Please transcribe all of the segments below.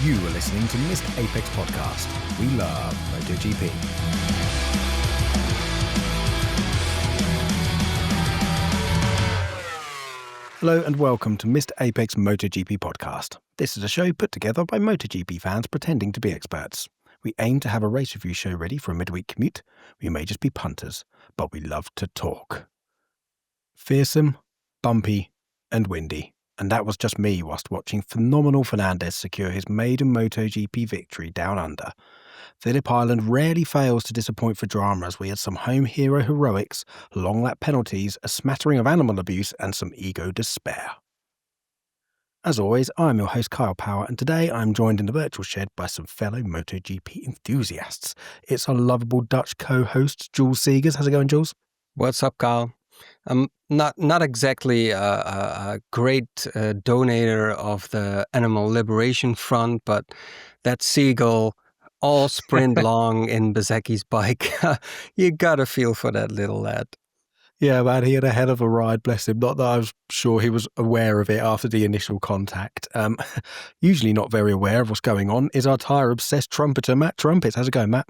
You are listening to Missed Apex Podcast. We love MotoGP. Hello and welcome to Missed Apex MotoGP Podcast. This is a show put together by MotoGP fans pretending to be experts. We aim to have a race review show ready for a midweek commute. We may just be punters, but we love to talk. Fearsome, bumpy, and windy. And that was just me whilst watching phenomenal Fernandez secure his maiden MotoGP victory down under. Phillip Island rarely fails to disappoint for drama, as we had some home hero heroics, long lap penalties, a smattering of animal abuse, and some ego despair. As always, I'm your host Kyle Power, and today I'm joined in the virtual shed by some fellow MotoGP enthusiasts. It's our lovable Dutch co-host, Jules Seegers. How's it going, Jules? What's up, Kyle? I'm not exactly a great donator of the Animal Liberation Front, but that seagull all sprint long in Bezecchi's bike, you gotta feel for that little lad. Yeah, man, he had a hell of a ride, bless him. Not that I was sure he was aware of it after the initial contact. Usually not very aware of what's going on is our tyre-obsessed trumpeter, Matt Trumpets. How's it going, Matt?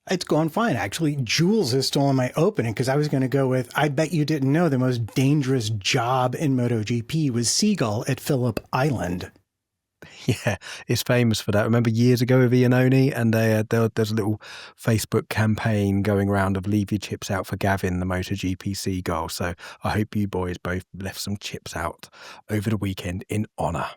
It's going fine, actually. Jules has stolen my opening because I was going to go with, I bet you didn't know the most dangerous job in MotoGP was Seagull at Phillip Island. Yeah, it's famous for that. Remember years ago with Iannone, and there's a little Facebook campaign going around of leave your chips out for Gavin, the MotoGP Seagull. So I hope you boys both left some chips out over the weekend in honour.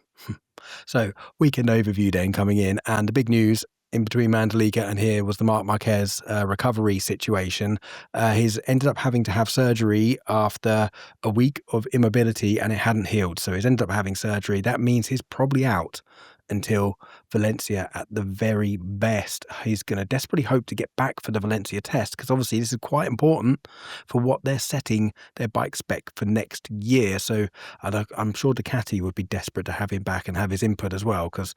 So weekend overview then coming in, and the big news in between Mandalika and here was the Marc Marquez recovery situation. He's ended up having to have surgery after a week of immobility and it hadn't healed. So he's ended up having surgery. That means he's probably out until Valencia at the very best. He's going to desperately hope to get back for the Valencia test because obviously this is quite important for what they're setting their bike spec for next year. So I'm sure Ducati would be desperate to have him back and have his input as well because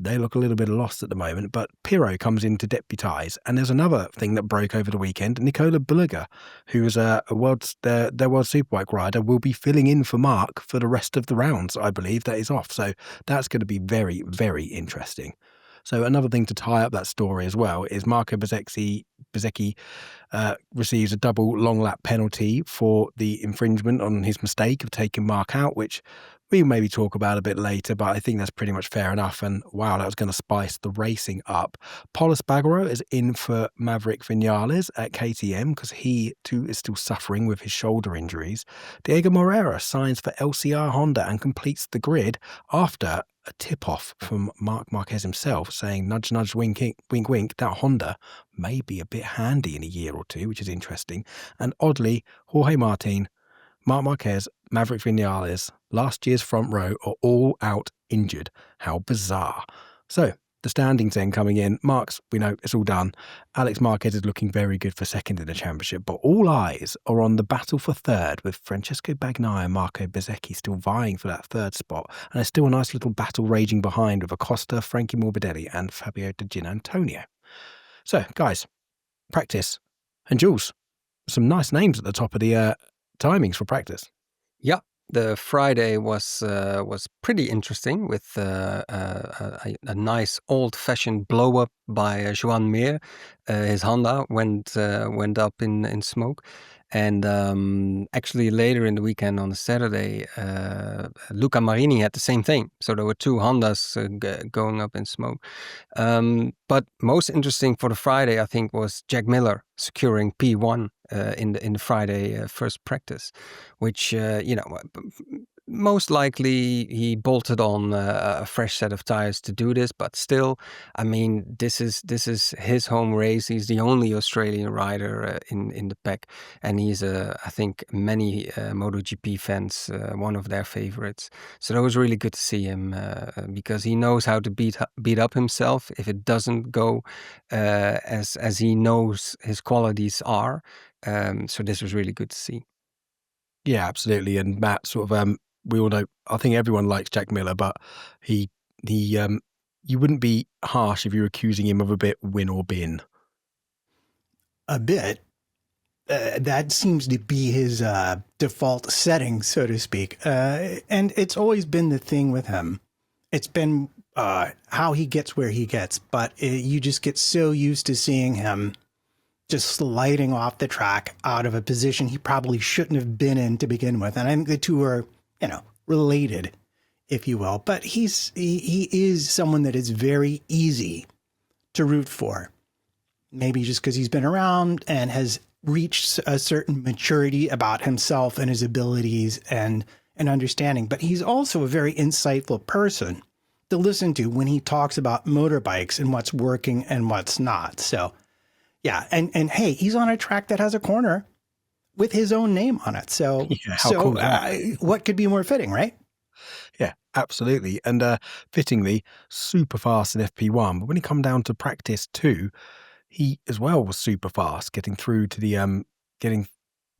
they look a little bit lost at the moment. But Pirro comes in to deputise. And there's another thing that broke over the weekend. Nicola Bulliger, who is their World Superbike rider, will be filling in for Marc for the rest of the rounds, I believe, that is off. So that's going to be very, very interesting. So another thing to tie up that story as well is Marco Bezecchi receives a double long lap penalty for the infringement on his mistake of taking Marc out, which we'll maybe talk about a bit later, but I think that's pretty much fair enough. And wow, that was going to spice the racing up. Pol Espargaro is in for Maverick Vinales at KTM because he too is still suffering with his shoulder injuries. Diego Moreira signs for LCR Honda and completes the grid after a tip-off from Marc Marquez himself saying, nudge, nudge, wink, wink, wink, that Honda may be a bit handy in a year or two, which is interesting. And oddly, Jorge Martin, Marc Marquez, Maverick Vinales, last year's front row are all out injured. How bizarre. So, the standings then coming in. Marc's, we know, it's all done. Alex Marquez is looking very good for second in the championship, but all eyes are on the battle for third with Francesco Bagnaia and Marco Bezzecchi still vying for that third spot. And there's still a nice little battle raging behind with Acosta, Frankie Morbidelli and Fabio De Gianantonio. So, guys, practice. And Jules, some nice names at the top of the timings for practice. Yeah, the Friday was pretty interesting with a nice old-fashioned blow-up by Joan Mir. His Honda went up in smoke. And actually later in the weekend on the Saturday, Luca Marini had the same thing. So there were two Hondas going up in smoke. But most interesting for the Friday, I think, was Jack Miller securing P1 in the Friday first practice, which, most likely he bolted on a fresh set of tires to do this, but still, I mean, this is his home race. He's the only Australian rider in the pack, and he's I think many MotoGP fans one of their favorites. So that was really good to see him because he knows how to beat up himself if it doesn't go as he knows his qualities are. So this was really good to see. Yeah, absolutely. And Matt, sort of, we all know, I think everyone likes Jack Miller, but he you wouldn't be harsh if you were accusing him of a bit win or bin. A bit. That seems to be his default setting, so to speak. And it's always been the thing with him. It's been how he gets where he gets, but you just get so used to seeing him just sliding off the track out of a position he probably shouldn't have been in to begin with. And I think the two are, related, if you will. But he is someone that is very easy to root for. Maybe just because he's been around and has reached a certain maturity about himself and his abilities and understanding. But he's also a very insightful person to listen to when he talks about motorbikes and what's working and what's not. So, yeah. And hey, he's on a track that has a corner with his own name on it. So, cool is that? What could be more fitting, right? Yeah, absolutely. And fittingly, super fast in FP1. But when he come down to practice 2, he as well was super fast, getting through to the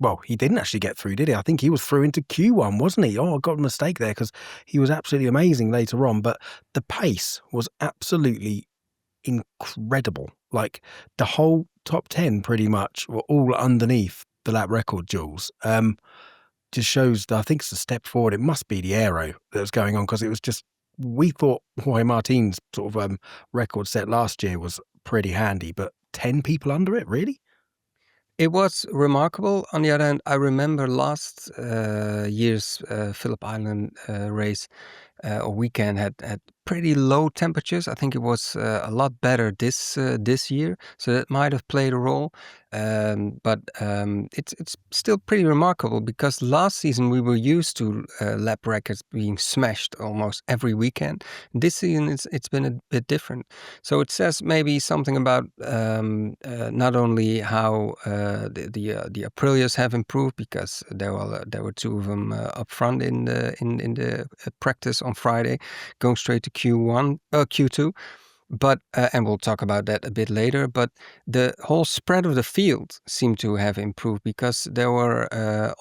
well, he didn't actually get through, did he? I think he was through into Q1, wasn't he? Oh, I got a mistake there because he was absolutely amazing later on. But the pace was absolutely incredible. Like the whole top 10 pretty much were all underneath the lap record, Jules. Just shows that I think it's a step forward. It must be the aero that was going on, because it was just, we thought Jorge Martin's sort of record set last year was pretty handy, but 10 people under it, really? It was remarkable. On the other hand, I remember last year's Phillip Island race or weekend had pretty low temperatures. I think it was a lot better this year, so that might have played a role. But it's still pretty remarkable, because last season we were used to lap records being smashed almost every weekend. This season it's been a bit different. So it says maybe something about not only how the Aprilias have improved, because there were 2 of them up front in the practice on Friday, going straight to Q2. But and we'll talk about that a bit later. But the whole spread of the field seemed to have improved, because there were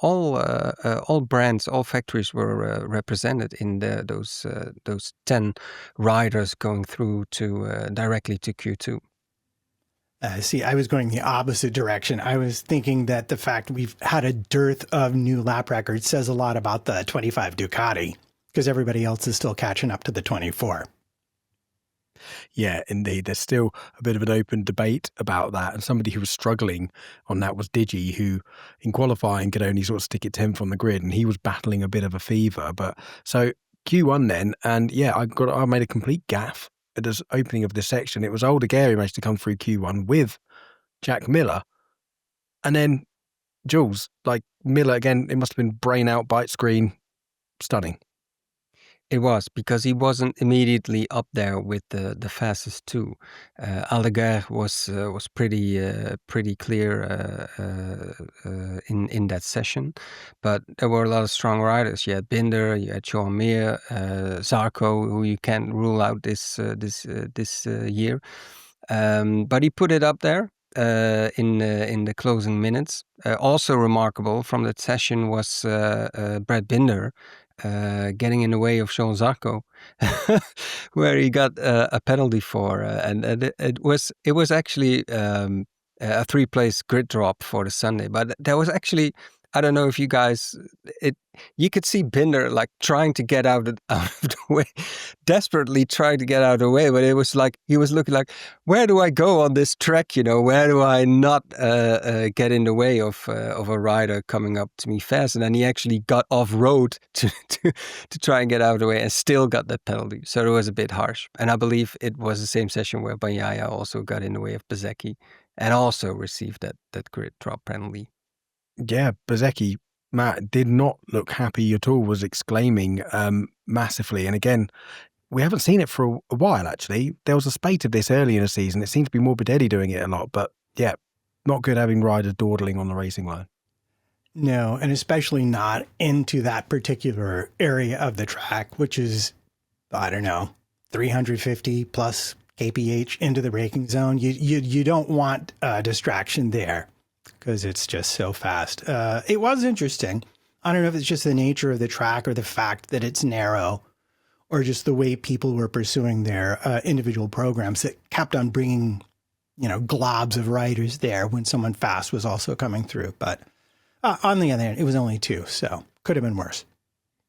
all brands, all factories were represented in those 10 riders going through to directly to Q2. See, I was going the opposite direction. I was thinking that the fact we've had a dearth of new lap records says a lot about the 25 Ducati, because everybody else is still catching up to the 24. Yeah, indeed. There's still a bit of an open debate about that. And somebody who was struggling on that was Digi, who in qualifying could only sort of stick it 10th on the grid, and he was battling a bit of a fever. But so Q1 then, and yeah, I made a complete gaffe at the opening of this section. It was Older Gary managed to come through Q1 with Jack Miller. And then Jules, like Miller again, it must have been brain out, bite screen, stunning. It was, because he wasn't immediately up there with the fastest 2. Aldeguer was pretty clear in that session, but there were a lot of strong riders. You had Binder, you had Joan Mir, Zarco, who you can't rule out this year, but he put it up there in the closing minutes. Also remarkable from that session was Brad Binder. Getting in the way of Sean Zarco, where he got a penalty for, and it was actually a 3-place grid drop for the Sunday. But there was actually, I don't know if you guys, you could see Binder like trying to get out of the way, desperately trying to get out of the way, but it was like he was looking like, where do I go on this track? Where do I not get in the way of a rider coming up to me fast? And then he actually got off road to try and get out of the way, and still got that penalty. So it was a bit harsh. And I believe it was the same session where Bagnaia also got in the way of Bezzecchi and also received that grid drop penalty. Yeah, Bezzecchi, Matt, did not look happy at all, was exclaiming massively. And again, we haven't seen it for a while, actually. There was a spate of this early in the season. It seemed to be Morbidelli doing it a lot, but yeah, not good having riders dawdling on the racing line. No, and especially not into that particular area of the track, which is, I don't know, 350 plus kph into the braking zone. You don't want a distraction there, because it's just so fast. It was interesting. I don't know if it's just the nature of the track or the fact that it's narrow, or just the way people were pursuing their individual programs that kept on bringing, globs of riders there when someone fast was also coming through. But on the other hand, it was only 2, so could have been worse.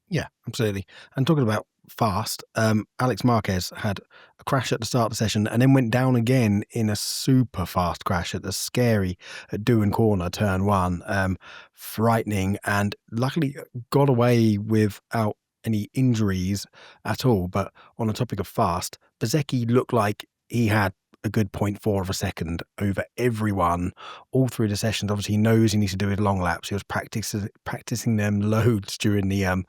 Yeah, absolutely. And talking about fast, Alex Marquez had a crash at the start of the session and then went down again in a super fast crash at the scary at Doohan Corner, turn 1. Frightening, and luckily got away without any injuries at all. But on the topic of fast, Bezzecchi looked like he had a good 0.4 of a second over everyone all through the sessions. Obviously, he knows he needs to do his long laps. He was practicing them loads during the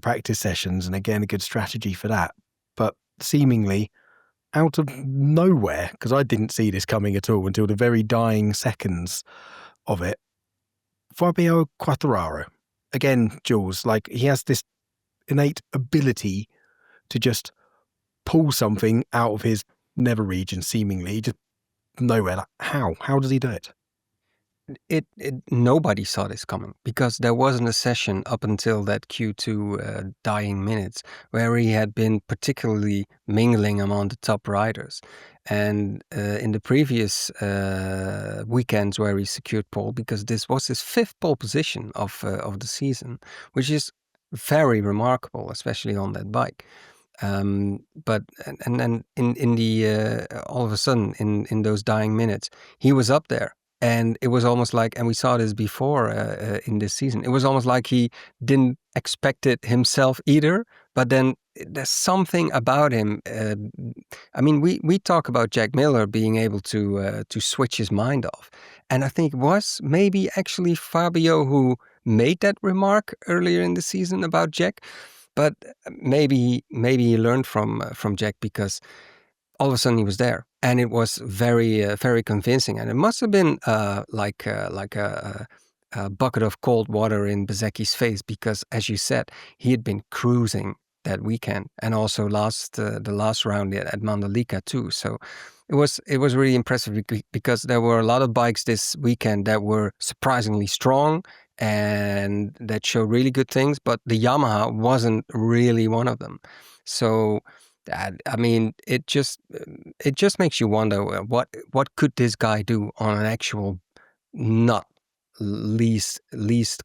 practice sessions, and again, a good strategy for that. But seemingly out of nowhere, because I didn't see this coming at all until the very dying seconds of it, Fabio Quartararo, again, Jules, like he has this innate ability to just pull something out of his nether region, seemingly just nowhere. Like, how does he do it? It nobody saw this coming, because there wasn't a session up until that Q2 dying minutes where he had been particularly mingling among the top riders. And in the previous weekends where he secured pole, because this was his 5th pole position of the season, which is very remarkable, especially on that bike. But then in the all of a sudden in those dying minutes, he was up there. And it was almost like, and we saw this before in this season, it was almost like he didn't expect it himself either. But then there's something about him. I mean, we talk about Jack Miller being able to switch his mind off. And I think it was maybe actually Fabio who made that remark earlier in the season about Jack. But maybe he learned from Jack, because all of a sudden he was there, and it was very convincing. And it must have been like a bucket of cold water in Bezzecchi's face, because, as you said, he had been cruising that weekend, and also the last round at Mandalika too. So it was really impressive, because there were a lot of bikes this weekend that were surprisingly strong and that showed really good things, but the Yamaha wasn't really one of them. So I mean, it just makes you wonder, what could this guy do on an actual not least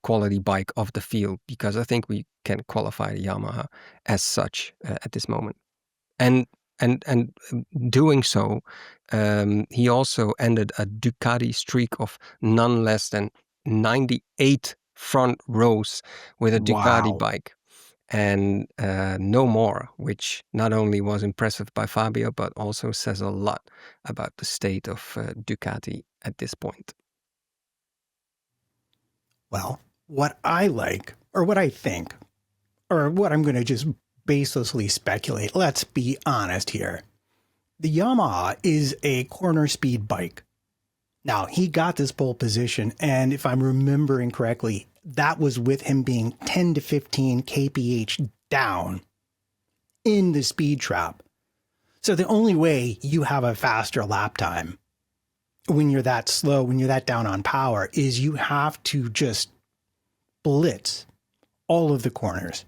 quality bike of the field, because I think we can qualify the Yamaha as such at this moment. And doing so, he also ended a Ducati streak of none less than 98 front rows with a Ducati bike. And no more, which not only was impressive by Fabio, but also says a lot about the state of Ducati at this point. Well, what I like, or what I think, or what I'm going to just baselessly speculate, let's be honest here. The Yamaha is a corner speed bike. Now, he got this pole position, and if I'm remembering correctly, that was with him being 10 to 15 kph down in the speed trap. So the only way you have a faster lap time when you're that slow, when you're that down on power, is you have to just blitz all of the corners.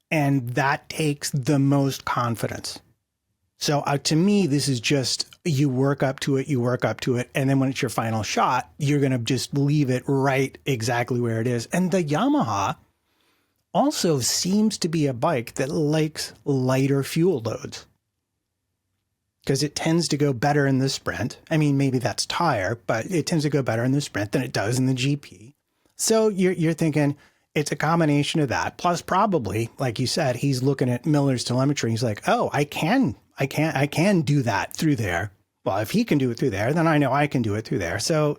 And that takes the most confidence. So to me, this is just, you work up to it, and then when it's your final shot, you're going to just leave it right exactly where it is. And the Yamaha also seems to be a bike that likes lighter fuel loads, because it tends to go better in the sprint. I mean, maybe that's tire, but it tends to go better in the sprint than it does in the GP. So you're thinking it's a combination of that, plus probably, like you said, he's looking at Miller's telemetry. He's like, oh, I can do that through there. Well, if he can do it through there, then I know I can do it through there. So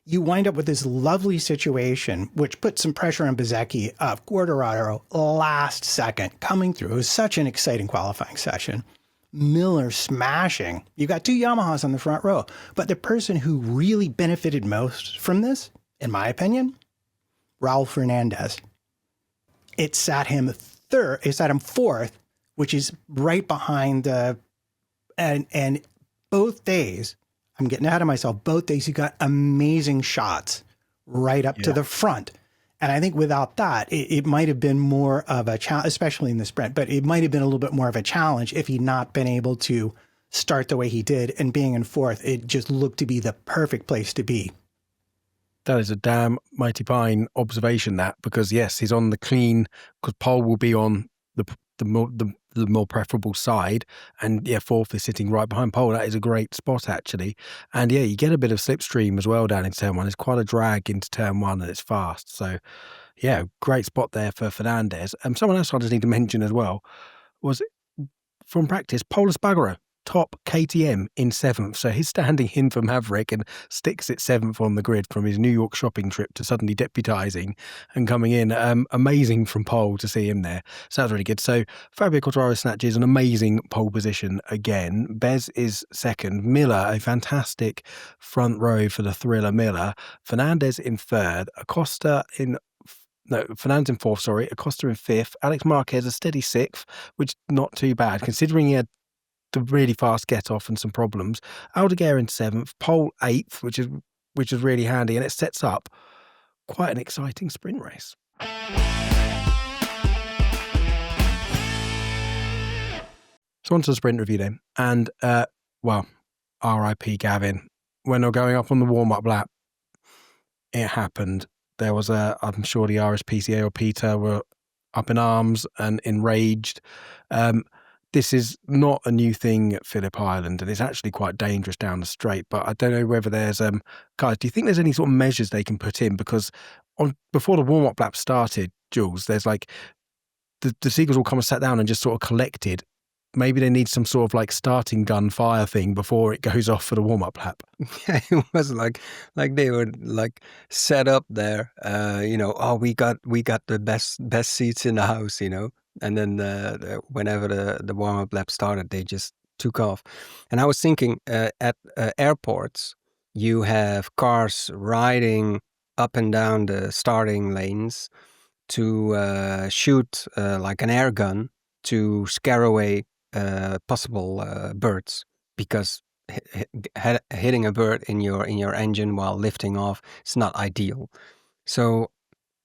you wind up with this lovely situation, which puts some pressure on Bezzecchi of Quartararo last second coming through. It was such an exciting qualifying session. Miller smashing. You got two Yamahas on the front row, but the person who really benefited most from this, in my opinion, Raul Fernandez. It sat him fourth, which is right behind and both days, I'm getting ahead of myself, both days he got amazing shots right up to the front. And I think without that, it might have been more of a challenge, especially in the sprint, but it might have been a little bit more of a challenge if he'd not been able to start the way he did. And being in fourth, it just looked to be the perfect place to be. That is a damn mighty fine observation, that, because yes, he's on the clean, because pole will be on the more preferable side. And yeah, fourth is sitting right behind pole. That is a great spot actually. And yeah, you get a bit of slipstream as well down into turn one. It's quite a drag into turn one and it's fast. So yeah, great spot there for Fernandez. Someone else I just need to mention as well was from practice, Paul Espargaro, top KTM in 7th. So he's standing in for Maverick and sticks it 7th on the grid from his New York shopping trip to suddenly deputising and coming in. Amazing from Paul to see him there. So that was really good. So Fabio Quartararo snatches an amazing pole position again. Bez is 2nd. Miller, a fantastic front row for the thriller Miller. Fernandez in 3rd. Fernandez in 4th, sorry. Acosta in 5th. Alex Marquez a steady 6th, which not too bad considering he had the really fast get off and some problems. Aldeguer in 7th, pole 8th, which is really handy, and it sets up quite an exciting sprint race. So on to the sprint review then, and R.I.P. Gavin. When they're going up on the warm-up lap, it happened. There was I'm sure the RSPCA or Peter were up in arms and enraged. This is not a new thing at Phillip Island, and it's actually quite dangerous down the straight. But I don't know whether there's guys. Do you think there's any sort of measures they can put in? Because before the warm up lap started, Jules, there's like the seagulls all come and sat down and just sort of collected. Maybe they need some sort of like starting gun fire thing before it goes off for the warm up lap. Yeah, it was like they were like set up there. We got the best seats in the house, And then whenever the warm-up lap started, they just took off. And I was thinking, at airports, you have cars riding up and down the starting lanes to shoot like an air gun to scare away possible birds, because hitting a bird in your engine while lifting off is not ideal. So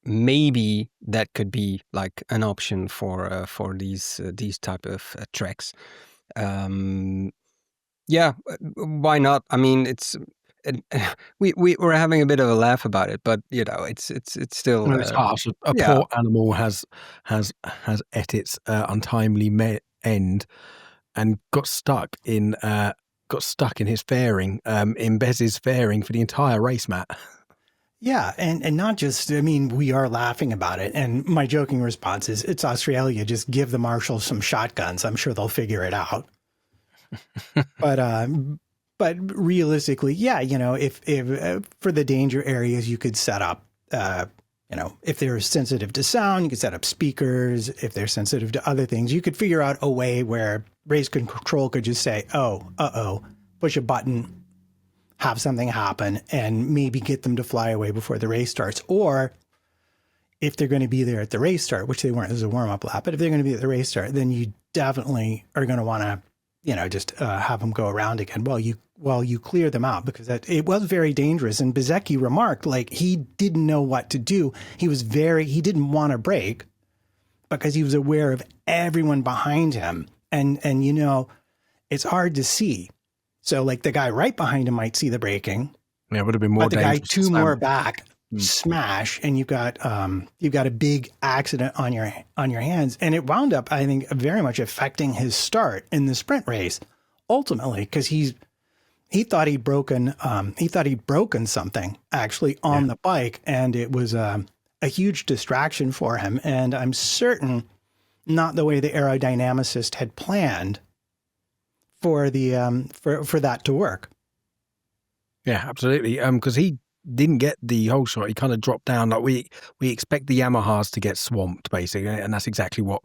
maybe that could be like an option for these type of tracks. Yeah, why not? I mean, it's we were having a bit of a laugh about it, but it's still Well, it's harsh. A poor animal has at its untimely end and got stuck in his fairing, in Bez's fairing for the entire race, Matt. Yeah, and not just, I mean, we are laughing about it. And my joking response is, it's Australia. Just give the marshals some shotguns. I'm sure they'll figure it out. But realistically, yeah, if for the danger areas, you could set up, if they're sensitive to sound, you could set up speakers. If they're sensitive to other things, you could figure out a way where race control could just say, push a button, have something happen, and maybe get them to fly away before the race starts. Or if they're going to be there at the race start, which they weren't as a warm-up lap, but if they're going to be at the race start, then you definitely are going to want to, just have them go around again while you clear them out, because it was very dangerous. And Bezzecchi remarked, like, he didn't know what to do. He didn't want to brake because he was aware of everyone behind him. And it's hard to see. So, like, the guy right behind him might see the braking. Yeah, it would have been more dangerous. But the guy two more back, smash, and you've got a big accident on your hands. And it wound up, I think, very much affecting his start in the sprint race, ultimately, because he thought he'd broken something actually on the bike, and it was a huge distraction for him. And I'm certain not the way the aerodynamicist had planned for the for that to work. Yeah, absolutely. Because he didn't get the whole shot. He kind of dropped down. Like we expect the Yamahas to get swamped, basically, and that's exactly what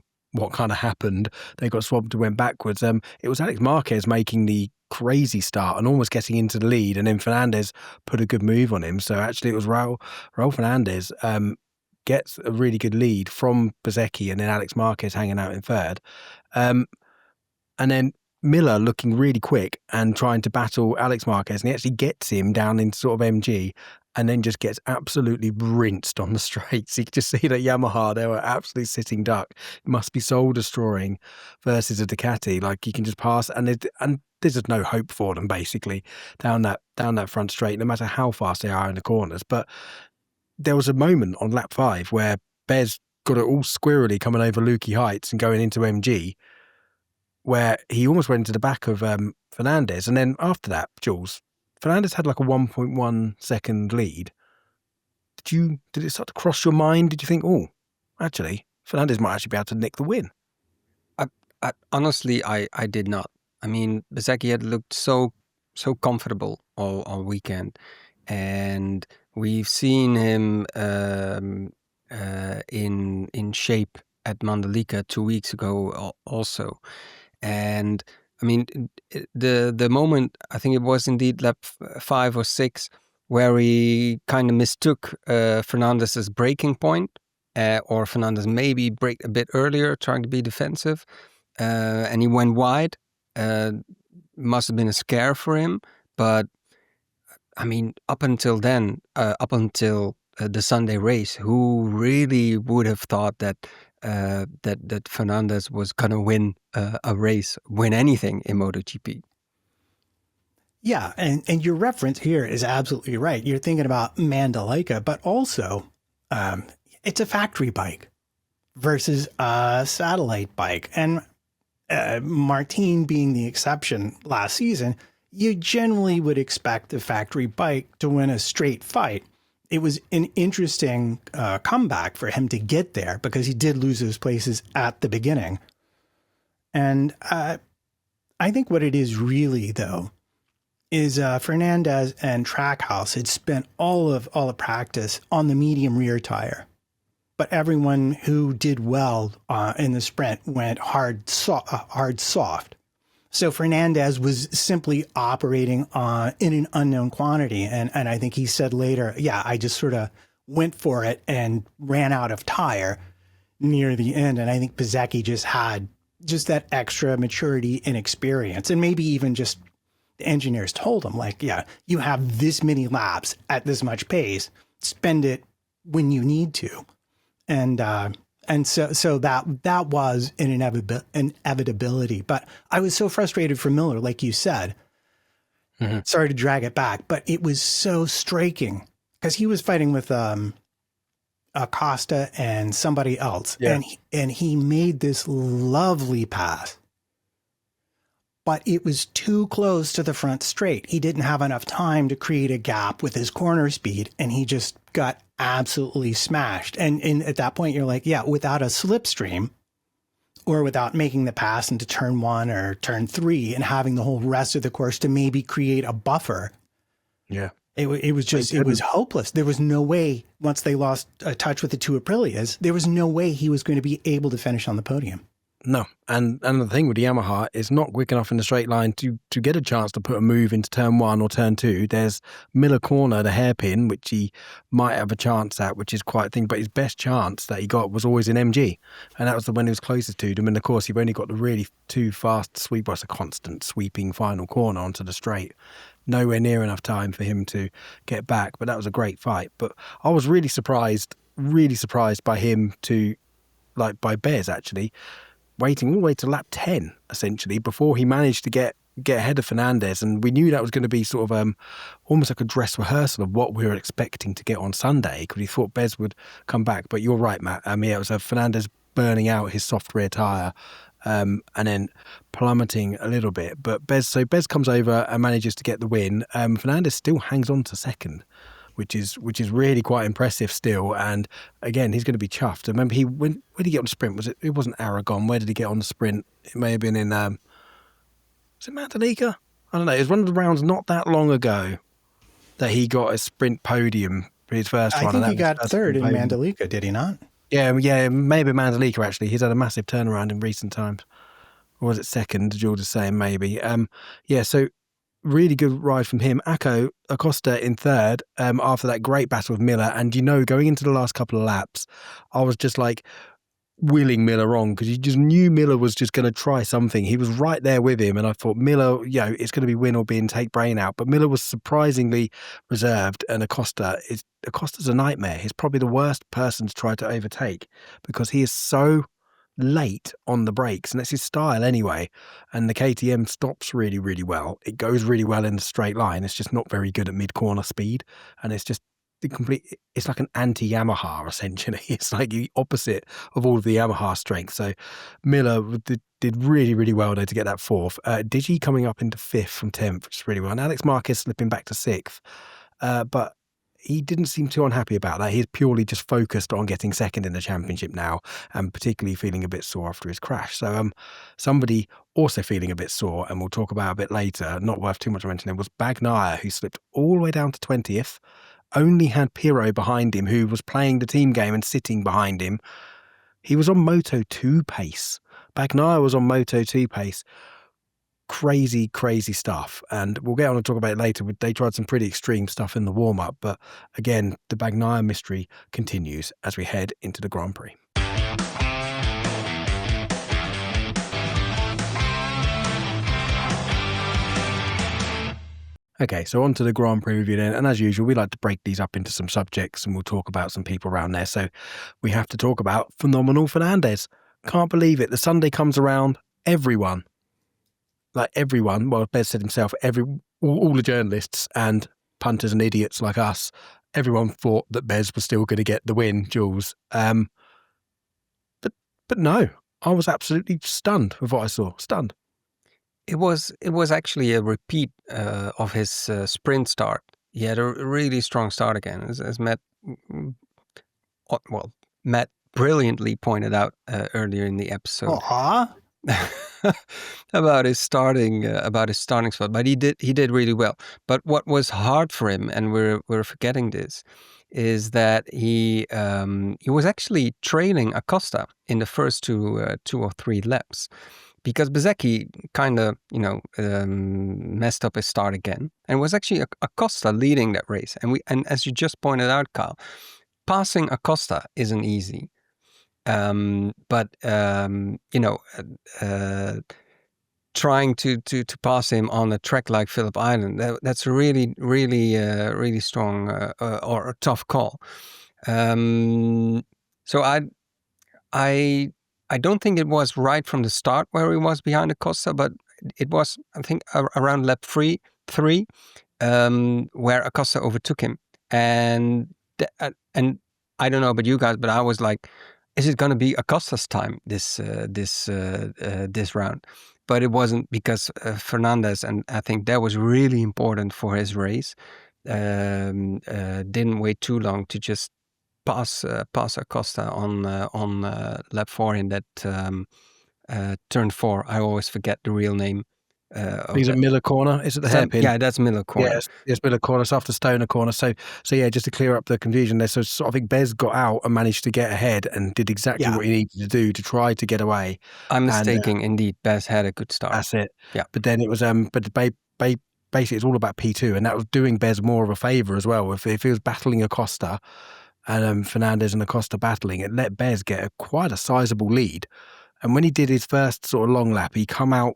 kind of happened. They got swamped and went backwards. It was Alex Marquez making the crazy start and almost getting into the lead, and then Fernandez put a good move on him. So actually, it was Raul Fernandez gets a really good lead from Bezzecchi, and then Alex Marquez hanging out in third, and then Miller looking really quick and trying to battle Alex Marquez, and he actually gets him down in sort of MG and then just gets absolutely rinsed on the straights. You could just see that Yamaha, they were absolutely sitting duck. It must be soul destroying versus a Ducati. Like, you can just pass and there's just no hope for them, basically, down that front straight, no matter how fast they are in the corners. But there was a moment on lap 5 where Bez got it all squirrely coming over Lukey Heights and going into MG, where he almost went into the back of Fernandez. And then after that, Jules, Fernandez had like a 1.1 second lead. Did it start to cross your mind? Did you think, oh, actually, Fernandez might actually be able to nick the win? Honestly, I did not. I mean, Bezzecchi had looked so comfortable all weekend, and we've seen him in shape at Mandalika 2 weeks ago also. And I mean, the moment, I think it was indeed lap 5 or 6, where he kind of mistook Fernandez's breaking point, or Fernandez maybe braked a bit earlier, trying to be defensive, and he went wide. Must have been a scare for him, but I mean, up until then, up until the Sunday race, who really would have thought that that Fernandez was gonna win a race, win anything in MotoGP? Yeah, and your reference here is absolutely right. You're thinking about Mandalika, but also it's a factory bike versus a satellite bike. And Martin being the exception last season, you generally would expect the factory bike to win a straight fight. It was an interesting comeback for him to get there because he did lose those places at the beginning. And I think what it is really, though, is Fernandez and Trackhouse had spent all the practice on the medium rear tire. But everyone who did well in the sprint went hard soft. So Fernandez was simply operating in an unknown quantity. And I think he said later, yeah, I just sort of went for it and ran out of tire near the end. And I think Bezzecchi just had just that extra maturity and experience. And maybe even just the engineers told him, like, yeah, you have this many laps at this much pace, spend it when you need to. And so that was an inevitability. But I was so frustrated for Miller, like you said. Mm-hmm. Sorry to drag it back, but it was so striking because he was fighting with Acosta and somebody else, yeah. and he made this lovely pass, but it was too close to the front straight. He didn't have enough time to create a gap with his corner speed, and he just got absolutely smashed. And at that point, you're like, yeah, without a slipstream or without making the pass into turn 1 or turn 3 and having the whole rest of the course to maybe create a buffer. Yeah. It was hopeless. There was no way, once they lost touch with the two Aprilias, there was no way he was going to be able to finish on the podium. No, and the thing with the Yamaha is not quick enough in the straight line to get a chance to put a move into turn 1 or turn 2. There's Miller Corner, the hairpin, which he might have a chance at, which is quite a thing, but his best chance that he got was always in MG, and that was the one he was closest to them. And of course, you've only got the really too fast sweep, well, it's a constant sweeping final corner onto the straight. Nowhere near enough time for him to get back, but that was a great fight. But I was really surprised by him by Bez actually, waiting all the way to lap 10, essentially, before he managed to get ahead of Fernandez. And we knew that was going to be sort of almost like a dress rehearsal of what we were expecting to get on Sunday, because we thought Bez would come back. But you're right, Matt. Yeah, it was a Fernandez burning out his soft rear tyre and then plummeting a little bit. But Bez comes over and manages to get the win. Fernandez still hangs on to second, which is really quite impressive still. And again, he's going to be chuffed. I remember where did he get on the sprint? It wasn't Aragon. Where did he get on the sprint? It may have been in was it Mandalika? I don't know. It was one of the rounds not that long ago that he got a sprint podium for his first one. I think he got third in Mandalika, did he not? Yeah, maybe Mandalika actually. He's had a massive turnaround in recent times. Or was it second? Jules is saying maybe. So really good ride from him. Acosta in third after that great battle with Miller. And going into the last couple of laps, I was just like willing Miller on because you just knew Miller was just going to try something. He was right there with him, and I thought Miller, it's going to be win or bin, take brain out. But Miller was surprisingly reserved, and Acosta's a nightmare. He's probably the worst person to try to overtake because he is so late on the brakes, and that's his style anyway. And the KTM stops really, really well. It goes really well in the straight line. It's just not very good at mid-corner speed, and it's just it's like an anti-Yamaha essentially. It's like the opposite of all of the Yamaha strength. So Miller did really, really well there to get that fourth. Digi coming up into fifth from 10th, which is really well. And Alex Marquez slipping back to sixth. But he didn't seem too unhappy about that. He's purely just focused on getting second in the championship now, and particularly feeling a bit sore after his crash. So somebody also feeling a bit sore, and we'll talk about a bit later, not worth too much mentioning, was Bagnaia, who slipped all the way down to 20th. Only had Pirro behind him, who was playing the team game and sitting behind him. He was on Moto2 pace. Bagnaia was on Moto2 pace. Crazy, crazy stuff. And we'll get on and talk about it later. They tried some pretty extreme stuff in the warm-up. But again, the Bagnaia mystery continues as we head into the Grand Prix. Okay, so on to the Grand Prix review then. And as usual, we like to break these up into some subjects and we'll talk about some people around there. So we have to talk about Phenomenal Fernandez. Can't believe it. The Sunday comes around, everyone, well, Bez said himself, all the journalists and punters and idiots like us, everyone thought that Bez was still going to get the win, Jules. But no, I was absolutely stunned with what I saw. Stunned. It was actually a repeat of his sprint start. He had a really strong start again, as Matt brilliantly pointed out earlier in the episode. about his starting spot. But he did really well. But what was hard for him, and we're forgetting this, is that he was actually trailing Acosta in the first two or three laps. Because Bezzecchi kind of, messed up his start again, and it was actually Acosta leading that race. And as you just pointed out, Kyle, passing Acosta isn't easy. But trying to pass him on a track like Phillip Island, that's a really, really, really strong or a tough call. So I don't think it was right from the start where he was behind Acosta, but it was, I think, around lap three, where Acosta overtook him. And I don't know about you guys, but I was like, is it going to be Acosta's time this round? But it wasn't, because Fernandez, and I think that was really important for his race, didn't wait too long to just pass Acosta on lap 4 in that turn 4. I always forget the real name. Is it Miller Corner? Is it the hairpin? Yeah, that's Miller Corner. Yeah, it's Miller Corner. It's after Stoner Corner. So yeah, just to clear up the confusion there. So I think Bez got out and managed to get ahead and did exactly what he needed to do to try to get away. I'm mistaken. Indeed, Bez had a good start. That's it. Yeah. But then it was basically it's all about P2, and that was doing Bez more of a favour as well. If he was battling Acosta and Fernandez and Acosta battling, it let Bez get quite a sizable lead. And when he did his first sort of long lap, he come out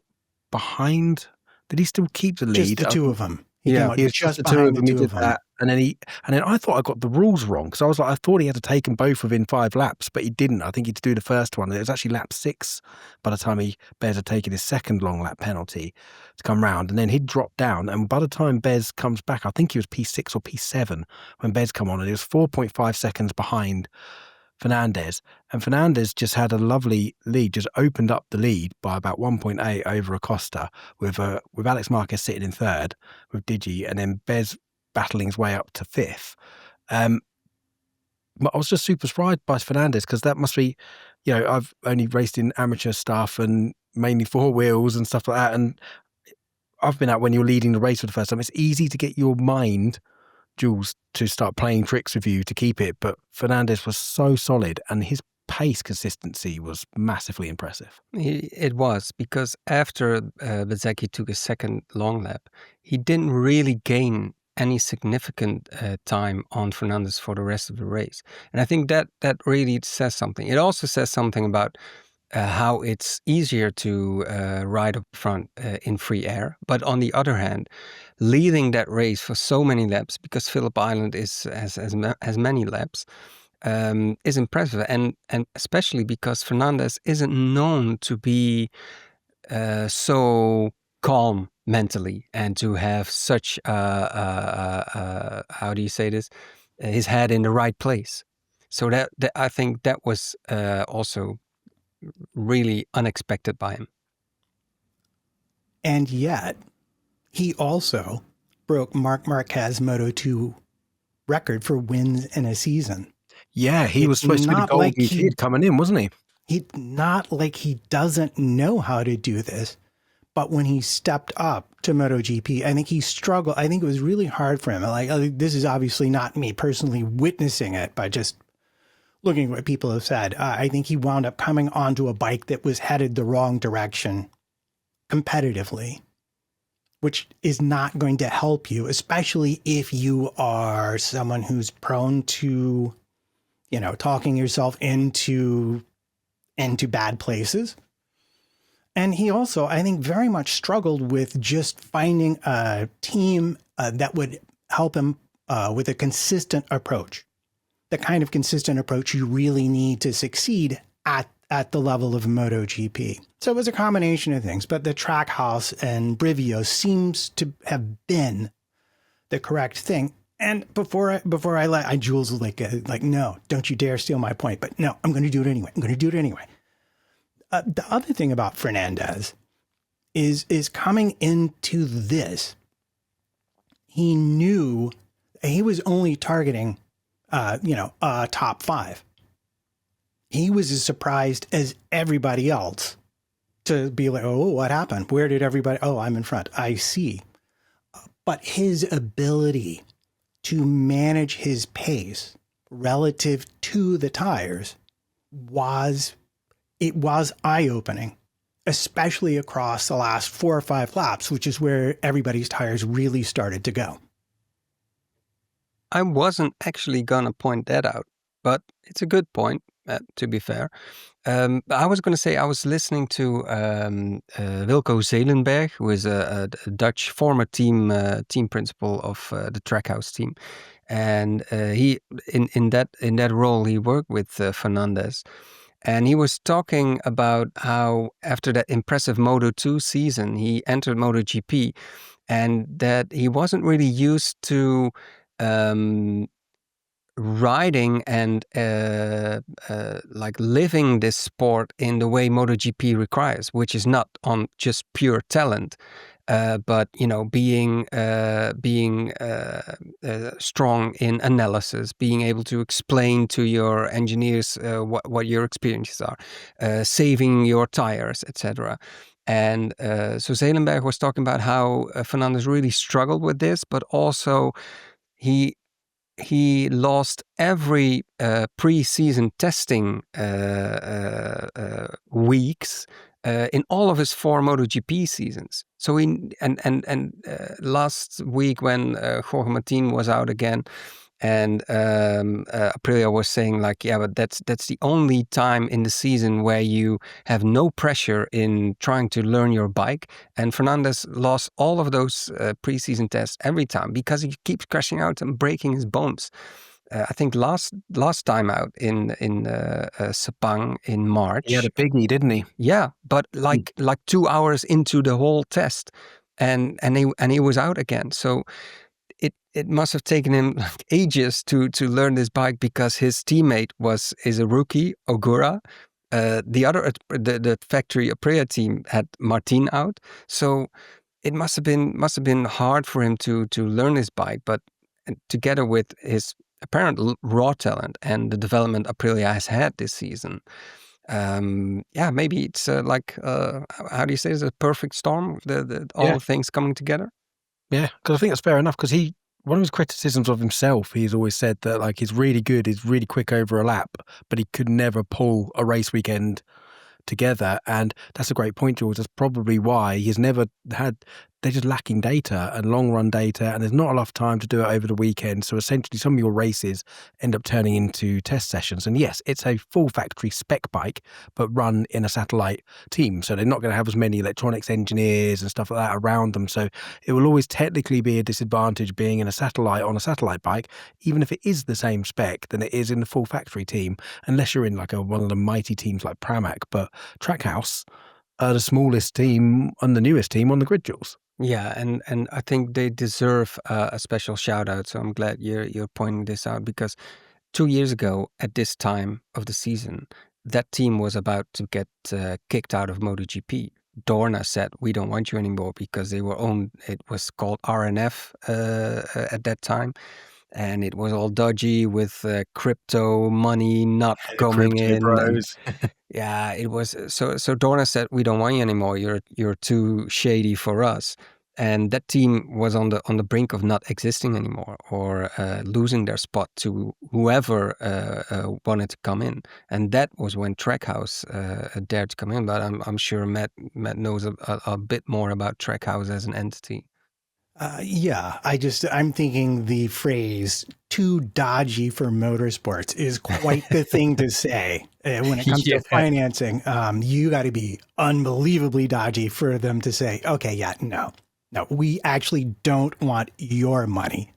behind. Did he still keep the lead? Just the two of them. He was just the two of them. He did that, and then I thought I got the rules wrong, because I was like, I thought he had to take them both within 5 laps, but he didn't. I think he had to do the first one. It was actually lap 6 by the time Bez had taken his second long lap penalty to come round, and then he'd dropped down. And by the time Bez comes back, I think he was P6 or P7 when Bez come on, and he was 4.5 seconds behind Fernandez, and Fernandez just had a lovely lead, just opened up the lead by about 1.8 over Acosta, with Alex Marquez sitting in third with Digi, and then Bez battling his way up to 5th. But I was just super surprised by Fernandez, because that must be, I've only raced in amateur stuff and mainly 4 wheels and stuff like that, and I've been out when you're leading the race for the first time. It's easy to get your mind, Jules, to start playing tricks with you to keep it, but Fernandez was so solid, and his pace consistency was massively impressive. It was, because after Bezzecchi took his second long lap, he didn't really gain any significant time on Fernandez for the rest of the race, and I think that really says something. It also says something about how it's easier to ride up front in free air. But on the other hand, leading that race for so many laps, because Phillip Island has many laps, is impressive. And especially because Fernandez isn't known to be so calm mentally, and to have such, how do you say this? his head in the right place. So that I think that was also really unexpected by him. And yet, he also broke Marc Marquez's Moto2 record for wins in a season. Yeah, he was supposed to be the golden kid coming in, wasn't he? Not like he doesn't know how to do this, but when he stepped up to MotoGP, I think he struggled. I think it was really hard for him. Like, this is obviously not me personally witnessing it, but just looking at what people have said. I think he wound up coming onto a bike that was headed the wrong direction competitively, which is not going to help you, especially if you are someone who's prone to, talking yourself into bad places. And he also, I think, very much struggled with just finding a team that would help him with a consistent approach, the kind of consistent approach you really need to succeed at the level of MotoGP. So it was a combination of things, but the Trackhouse and Brivio seems to have been the correct thing. And before I let Jules was like, no, don't you dare steal my point. But no, I'm going to do it anyway. The other thing about Fernandez is coming into this, he knew he was only targeting, top 5. He was as surprised as everybody else to be like, oh, what happened? Where did everybody? Oh, I'm in front. I see. But his ability to manage his pace relative to the tires was eye-opening, especially across the last 4 or 5 laps, which is where everybody's tires really started to go. I wasn't actually going to point that out, but it's a good point, to be fair. I was going to say I was listening to Wilco Zeelenberg, who is a Dutch former team principal of the Trackhouse team. And he in that role, he worked with Fernandez. And he was talking about how after that impressive Moto2 season, he entered MotoGP, and that he wasn't really used to riding and like living this sport in the way MotoGP requires, which is not on just pure talent, but being strong in analysis, being able to explain to your engineers what your experiences are, saving your tires, etc. And so Zeelenberg was talking about how Fernandez really struggled with this, but also he lost every pre-season testing weeks in all of his 4 MotoGP seasons. So last week when Jorge Martin was out again, and Aprilia was saying like, yeah, but that's the only time in the season where you have no pressure in trying to learn your bike. And Fernandez lost all of those preseason tests every time because he keeps crashing out and breaking his bones. I think last time out in Sepang in March, he had a biggie, didn't he? Yeah, but like 2 hours into the whole test, and he was out again. So it must have taken him like ages to learn this bike because his teammate is a rookie, Ogura. The factory Aprilia team had Martin out, so it must have been hard for him to learn his bike. But together with his apparent raw talent and the development Aprilia has had this season, maybe it's how do you say, it's a perfect storm, all the things coming together. Yeah, because I think that's fair enough, because one of his criticisms of himself, he's always said that like he's really good, he's really quick over a lap, but he could never pull a race weekend together. And that's a great point, Jules. That's probably why he's never had, they're just lacking data and long run data, and there's not enough time to do it over the weekend. So essentially some of your races end up turning into test sessions. And yes, it's a full factory spec bike, but run in a satellite team. So they're not going to have as many electronics engineers and stuff like that around them. So it will always technically be a disadvantage being in a satellite bike, even if it is the same spec than it is in the full factory team, unless you're in like one of the mighty teams like Pramac. But Trackhouse are the smallest team and the newest team on the grid, Jules. Yeah, and I think they deserve a special shout out. So I'm glad you're pointing this out, because 2 years ago at this time of the season, that team was about to get kicked out of MotoGP. Dorna said, "We don't want you anymore," because they were owned. It was called RNF at that time, and it was all dodgy with crypto money not The coming crypto in, and bros. yeah, it was so Dorna said, "We don't want you anymore. You're too shady for us." And that team was on the brink of not existing anymore, or losing their spot to whoever wanted to come in. And that was when Trackhouse dared to come in. But I'm sure Matt knows a bit more about Trackhouse as an entity. Yeah, I'm thinking the phrase "too dodgy for motorsports" is quite the thing to say when it comes to financing. You got to be unbelievably dodgy for them to say, "Okay, yeah, no, we actually don't want your money."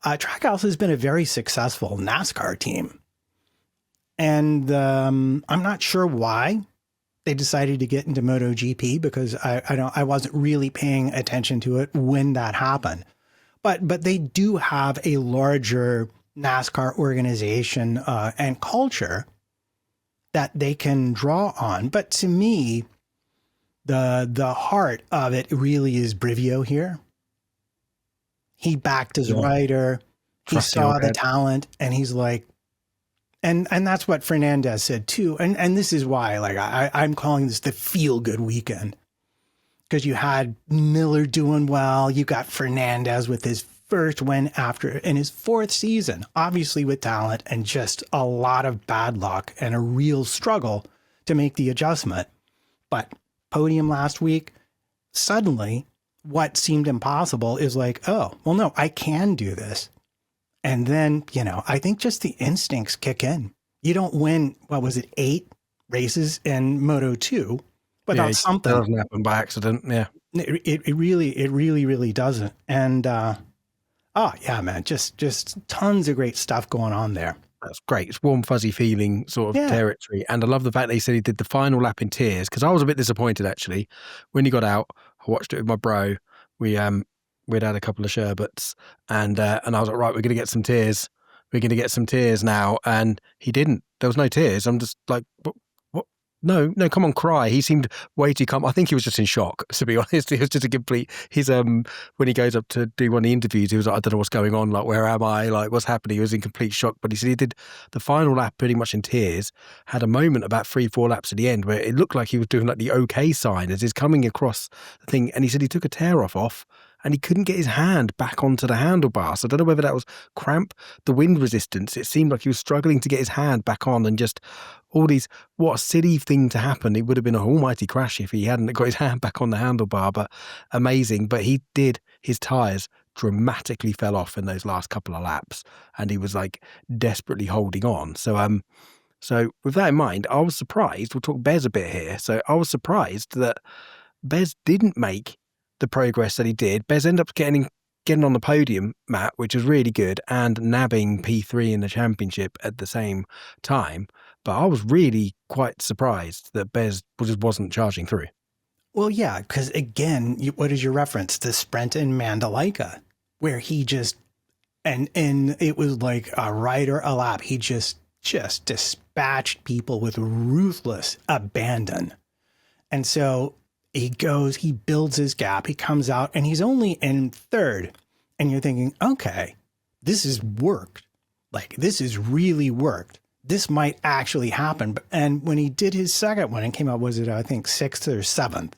Trackhouse has been a very successful NASCAR team, and I'm not sure why they decided to get into MotoGP, because I wasn't really paying attention to it when that happened. But they do have a larger NASCAR organization and culture that they can draw on. But to me, the heart of it really is Brivio here. He backed his rider. He saw the talent, and he's like, and that's what Fernandez said too. And this is why, like, I'm calling this the feel good weekend, because you had Miller doing well. You got Fernandez with his first win in his fourth season, obviously with talent and just a lot of bad luck and a real struggle to make the adjustment. But podium last week, suddenly what seemed impossible is like, oh, well, no, I can do this. And then, I think just the instincts kick in. You don't win, 8 races in Moto 2 without something. It doesn't happen by accident, yeah. It really doesn't. And, yeah, man, just tons of great stuff going on there. That's great. It's warm, fuzzy feeling sort of territory. And I love the fact that he said he did the final lap in tears, because I was a bit disappointed, actually. When he got out, I watched it with my bro. We'd had a couple of sherbets, and I was like, right, we're going to get some tears. We're going to get some tears now. And he didn't. There was no tears. I'm just like, what? No, come on, cry. He seemed way too calm. I think he was just in shock, to be honest. He was just a complete, when he goes up to do one of the interviews, he was like, I don't know what's going on. Like, where am I? Like, what's happening? He was in complete shock. But he said he did the final lap pretty much in tears, had a moment about 3-4 laps at the end where it looked like he was doing like the okay sign as he's coming across the thing. And he said he took a tear off, and he couldn't get his hand back onto the handlebars. So I don't know whether that was cramp, the wind resistance. It seemed like he was struggling to get his hand back on, and just all these, what a silly thing to happen. It would have been an almighty crash if he hadn't got his hand back on the handlebar, but amazing. But he did, his tyres dramatically fell off in those last couple of laps, and he was like desperately holding on. So with that in mind, I was surprised, we'll talk Bez a bit here. So I was surprised that Bez didn't make the progress that he did. Bez ended up getting on the podium, Matt, which was really good, and nabbing P3 in the championship at the same time. But I was really quite surprised that Bez just wasn't charging through. Well, yeah, because again, what is your reference? The sprint in Mandalika, where he just, and it was like a rider a lap. He just dispatched people with ruthless abandon. And so he builds his gap, he comes out, and he's only in third. And you're thinking, okay, this has worked. Like, this has really worked. This might actually happen. And when he did his second one and came out, was it, I think, 6th or 7th?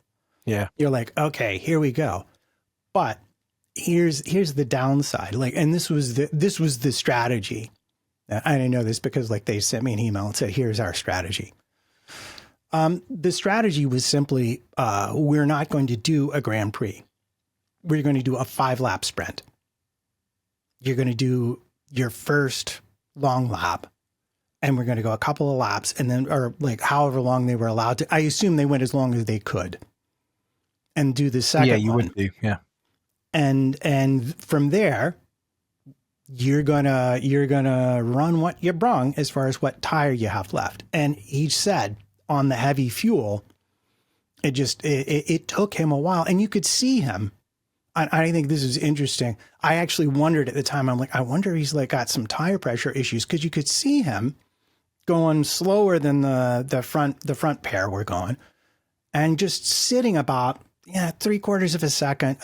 Yeah. You're like, okay, here we go. But here's the downside. Like, and this was the strategy. I didn't know this because, like, they sent me an email and said, here's our strategy. The strategy was simply, we're not going to do a Grand Prix. We're going to do a 5-lap sprint. You're going to do your first long lap, and we're going to go a couple of laps, and then, or like however long they were allowed to. I assume they went as long as they could, and do the second one. Yeah, you would do, yeah. And from there, you're gonna run what you brung as far as what tire you have left. And he said on the heavy fuel, it took him a while, and you could see him I think this is interesting. I actually wondered at the time, I'm like, I wonder if he's like got some tire pressure issues, because you could see him going slower than the front pair were going, and just sitting about 3/4 of a second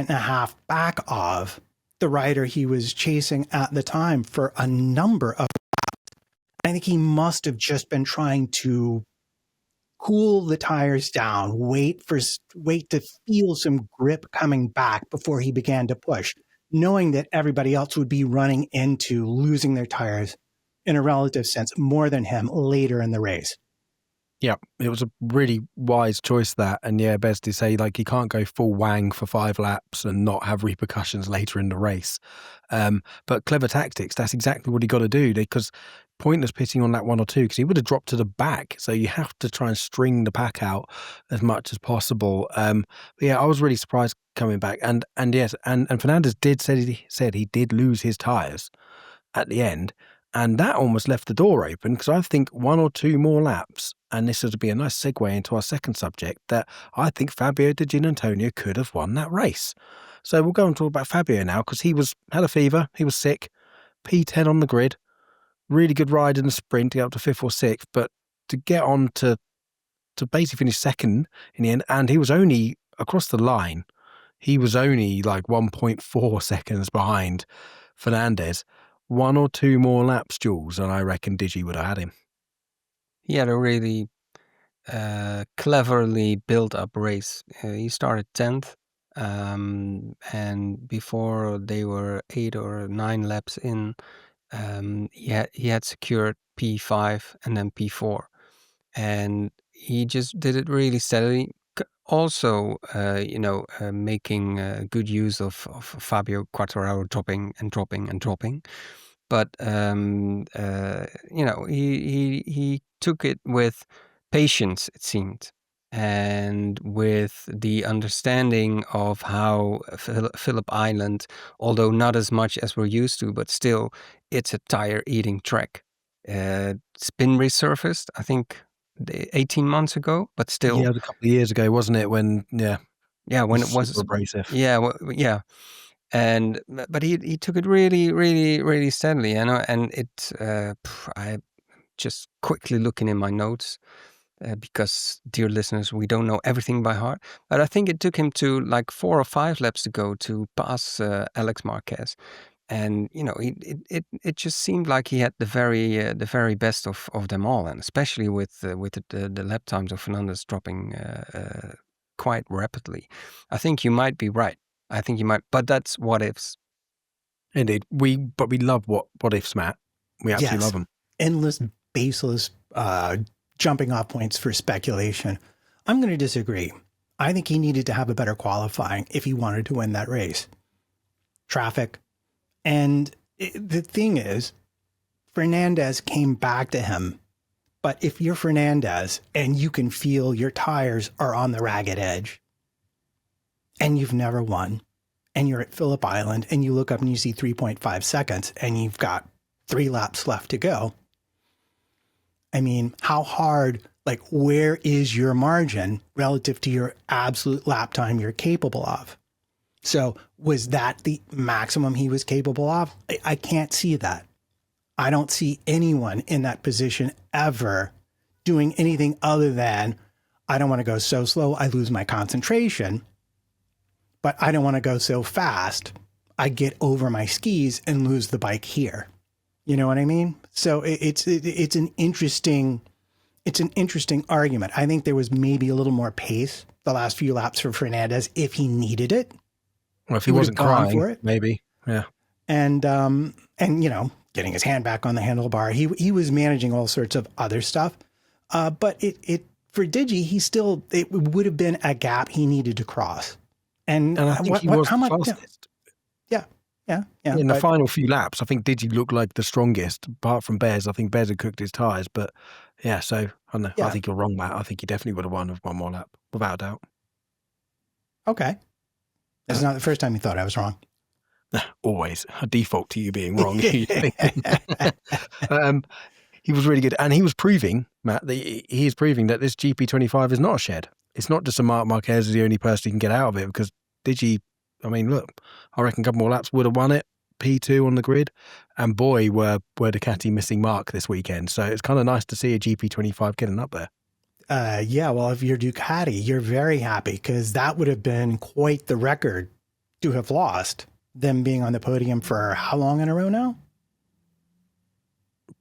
and a half back of the rider he was chasing at the time for a number of. I think he must have just been trying to cool the tires down, wait to feel some grip coming back before he began to push, knowing that everybody else would be running into losing their tires in a relative sense more than him later in the race. Yeah, it was a really wise choice, that. And yeah, Bez did say, like, he can't go full wang for 5 laps and not have repercussions later in the race. But clever tactics, that's exactly what he got to do, because pointless pitting on that 1 or 2, because he would have dropped to the back. So you have to try and string the pack out as much as possible. But yeah, I was really surprised coming back. And yes, and Fernandez said he did lose his tyres at the end. And that almost left the door open, because I think 1 or 2 more laps, and this would be a nice segue into our second subject, that I think Fabio Di Giannantonio could have won that race. So we'll go and talk about Fabio now, because he had a fever, he was sick, P10 on the grid, really good ride in the sprint to get up to 5th or 6th, but to get on to basically finish second in the end, and he was only across the line, he was only like 1.4 seconds behind Fernandez. 1 or 2 more laps, Jules, and I reckon Digi would have had him. He had a really cleverly built up race. He started 10th, and before they were 8 or 9 laps in, he had secured P5 and then P4, and he just did it really steadily. Also, making good use of Fabio Quartararo dropping and dropping and dropping. But he took it with patience, it seemed, and with the understanding of how Phillip Island, although not as much as we're used to, but still, it's a tire-eating track. It's been resurfaced, I think, 18 months ago, but still. Yeah, a couple of years ago, wasn't it? When when it was super abrasive. Yeah. And but he took it really, really, really steadily, and it. I just quickly looking in my notes, because, dear listeners, we don't know everything by heart. But I think it took him to like 4 or 5 laps to go to pass Alex Marquez, and it just seemed like he had the very best of them all, and especially with the lap times of Fernandez dropping quite rapidly. I think you might be right. I think you might, but that's what ifs. Indeed, but we love what ifs, Matt. We absolutely love them. Endless, baseless jumping off points for speculation. I'm going to disagree. I think he needed to have a better qualifying if he wanted to win that race. Traffic. And the thing is, Fernandez came back to him. But if you're Fernandez and you can feel your tires are on the ragged edge, and you've never won, and you're at Phillip Island, and you look up and you see 3.5 seconds, and you've got 3 laps left to go. I mean, how hard, like, where is your margin relative to your absolute lap time you're capable of? So was that the maximum he was capable of? I can't see that. I don't see anyone in that position ever doing anything other than, I don't want to go so slow, I lose my concentration. But I don't want to go so fast, I get over my skis and lose the bike here. You know what I mean? So it's an interesting argument. I think there was maybe a little more pace the last few laps for Fernandez if he needed it. Well, if he wasn't crying for it, maybe, yeah. And getting his hand back on the handlebar, he was managing all sorts of other stuff. But it for Digi, it would have been a gap he needed to cross. And I think he was the fastest. Yeah. In the final few laps, I think Digi looked like the strongest, apart from Bez. I think Bez had cooked his tyres, but yeah. So I don't know. Yeah. I think you're wrong, Matt. I think he definitely would have won with 1 more lap, without a doubt. Okay, that's not the first time you thought I was wrong. Always a default to you being wrong. He was really good, and he was proving, Matt, that he is proving that this GP25 is not a shed. It's not just a Marc Marquez is the only person who can get out of it, because Digi I mean, look, I reckon a couple more laps would have won it. P2 on the grid, and boy, were Ducati missing Mark this weekend. So it's kind of nice to see a GP25 getting up there. Yeah, well, if you're Ducati, you're very happy because that would have been quite the record to have lost, them being on the podium for how long in a row now?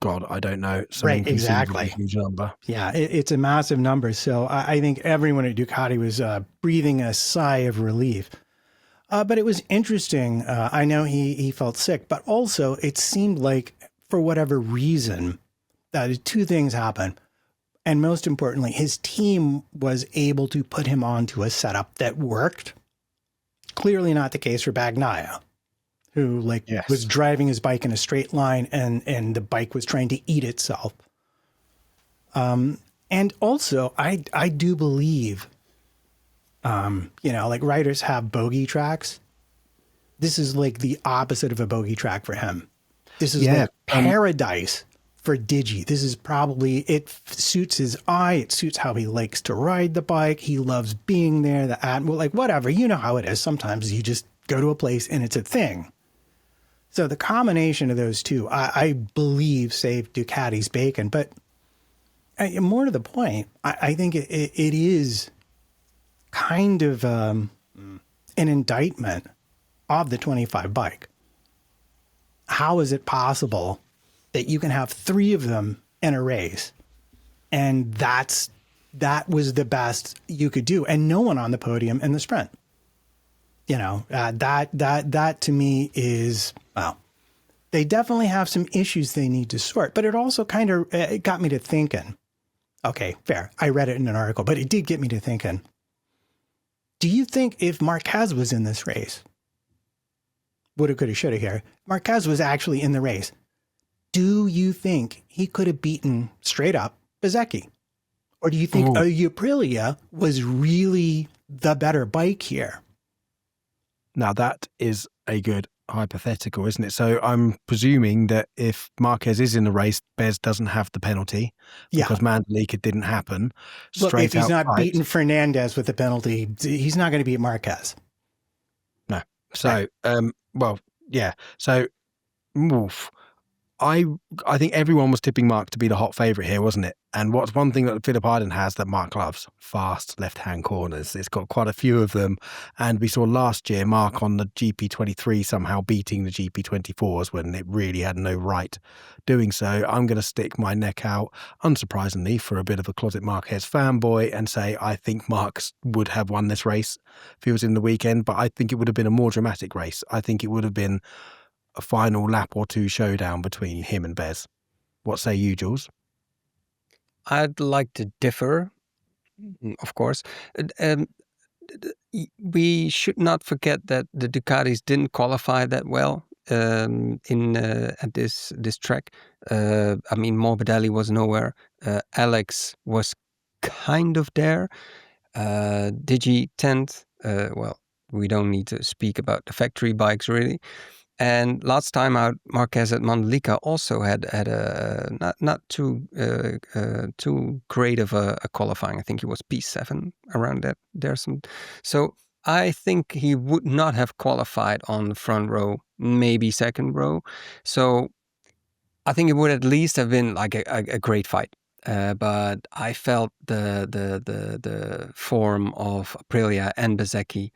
God, I don't know. Right, exactly. Huge number. Yeah, it's a massive number. So I think everyone at Ducati was breathing a sigh of relief. But it was interesting. I know he felt sick, but also it seemed like for whatever reason, two things happened. And most importantly, his team was able to put him onto a setup that worked. Clearly not the case for Bagnaia, who was driving his bike in a straight line and the bike was trying to eat itself. And also, I do believe, like riders have bogey tracks. This is like the opposite of a bogey track for him. This is like paradise for Digi. This is probably, it suits his eye. It suits how he likes to ride the bike. He loves being there, whatever. You know how it is. Sometimes you just go to a place and it's a thing. So the combination of those two, I believe, saved Ducati's bacon. But more to the point, I think it is kind of an indictment of the 25 bike. How is it possible that you can have three of them in a race, and that was the best you could do, and no one on the podium in the sprint? That to me is, well, they definitely have some issues they need to sort, but it also kind of it got me to thinking. Okay, fair. I read it in an article, but it did get me to thinking. Do you think if Marquez was in this race, woulda, coulda, shoulda here, Marquez was actually in the race, do you think he could have beaten straight up Bezzecchi? Or do you think Aprilia was really the better bike here? Now that is a good hypothetical, isn't it? So I'm presuming that if Marquez is in the race, Bez doesn't have the penalty because Mandalika didn't happen. Look, if he's not beating Fernandez with the penalty, he's not going to beat Marquez. No. So, So, I think everyone was tipping Mark to be the hot favourite here, wasn't it? And what's one thing that Phillip Island has that Mark loves? Fast left-hand corners. It's got quite a few of them. And we saw last year Mark on the GP23 somehow beating the GP24s when it really had no right doing so. I'm going to stick my neck out, unsurprisingly, for a bit of a closet Marquez fanboy and say I think Mark would have won this race if he was in the weekend, but I think it would have been a more dramatic race. I think it would have been a final lap or two showdown between him and Bez. What say you, Jules? I'd like to differ, of course. We should not forget that the Ducatis didn't qualify that well at this track. Morbidelli was nowhere. Alex was kind of there. Digi 10th. We don't need to speak about the factory bikes really. And last time out, Marquez at Mandalika also had a not too great of a qualifying. I think he was P7 around that. So I think he would not have qualified on the front row, maybe second row. So I think it would at least have been like a great fight. But I felt the form of Aprilia and Bezzecchi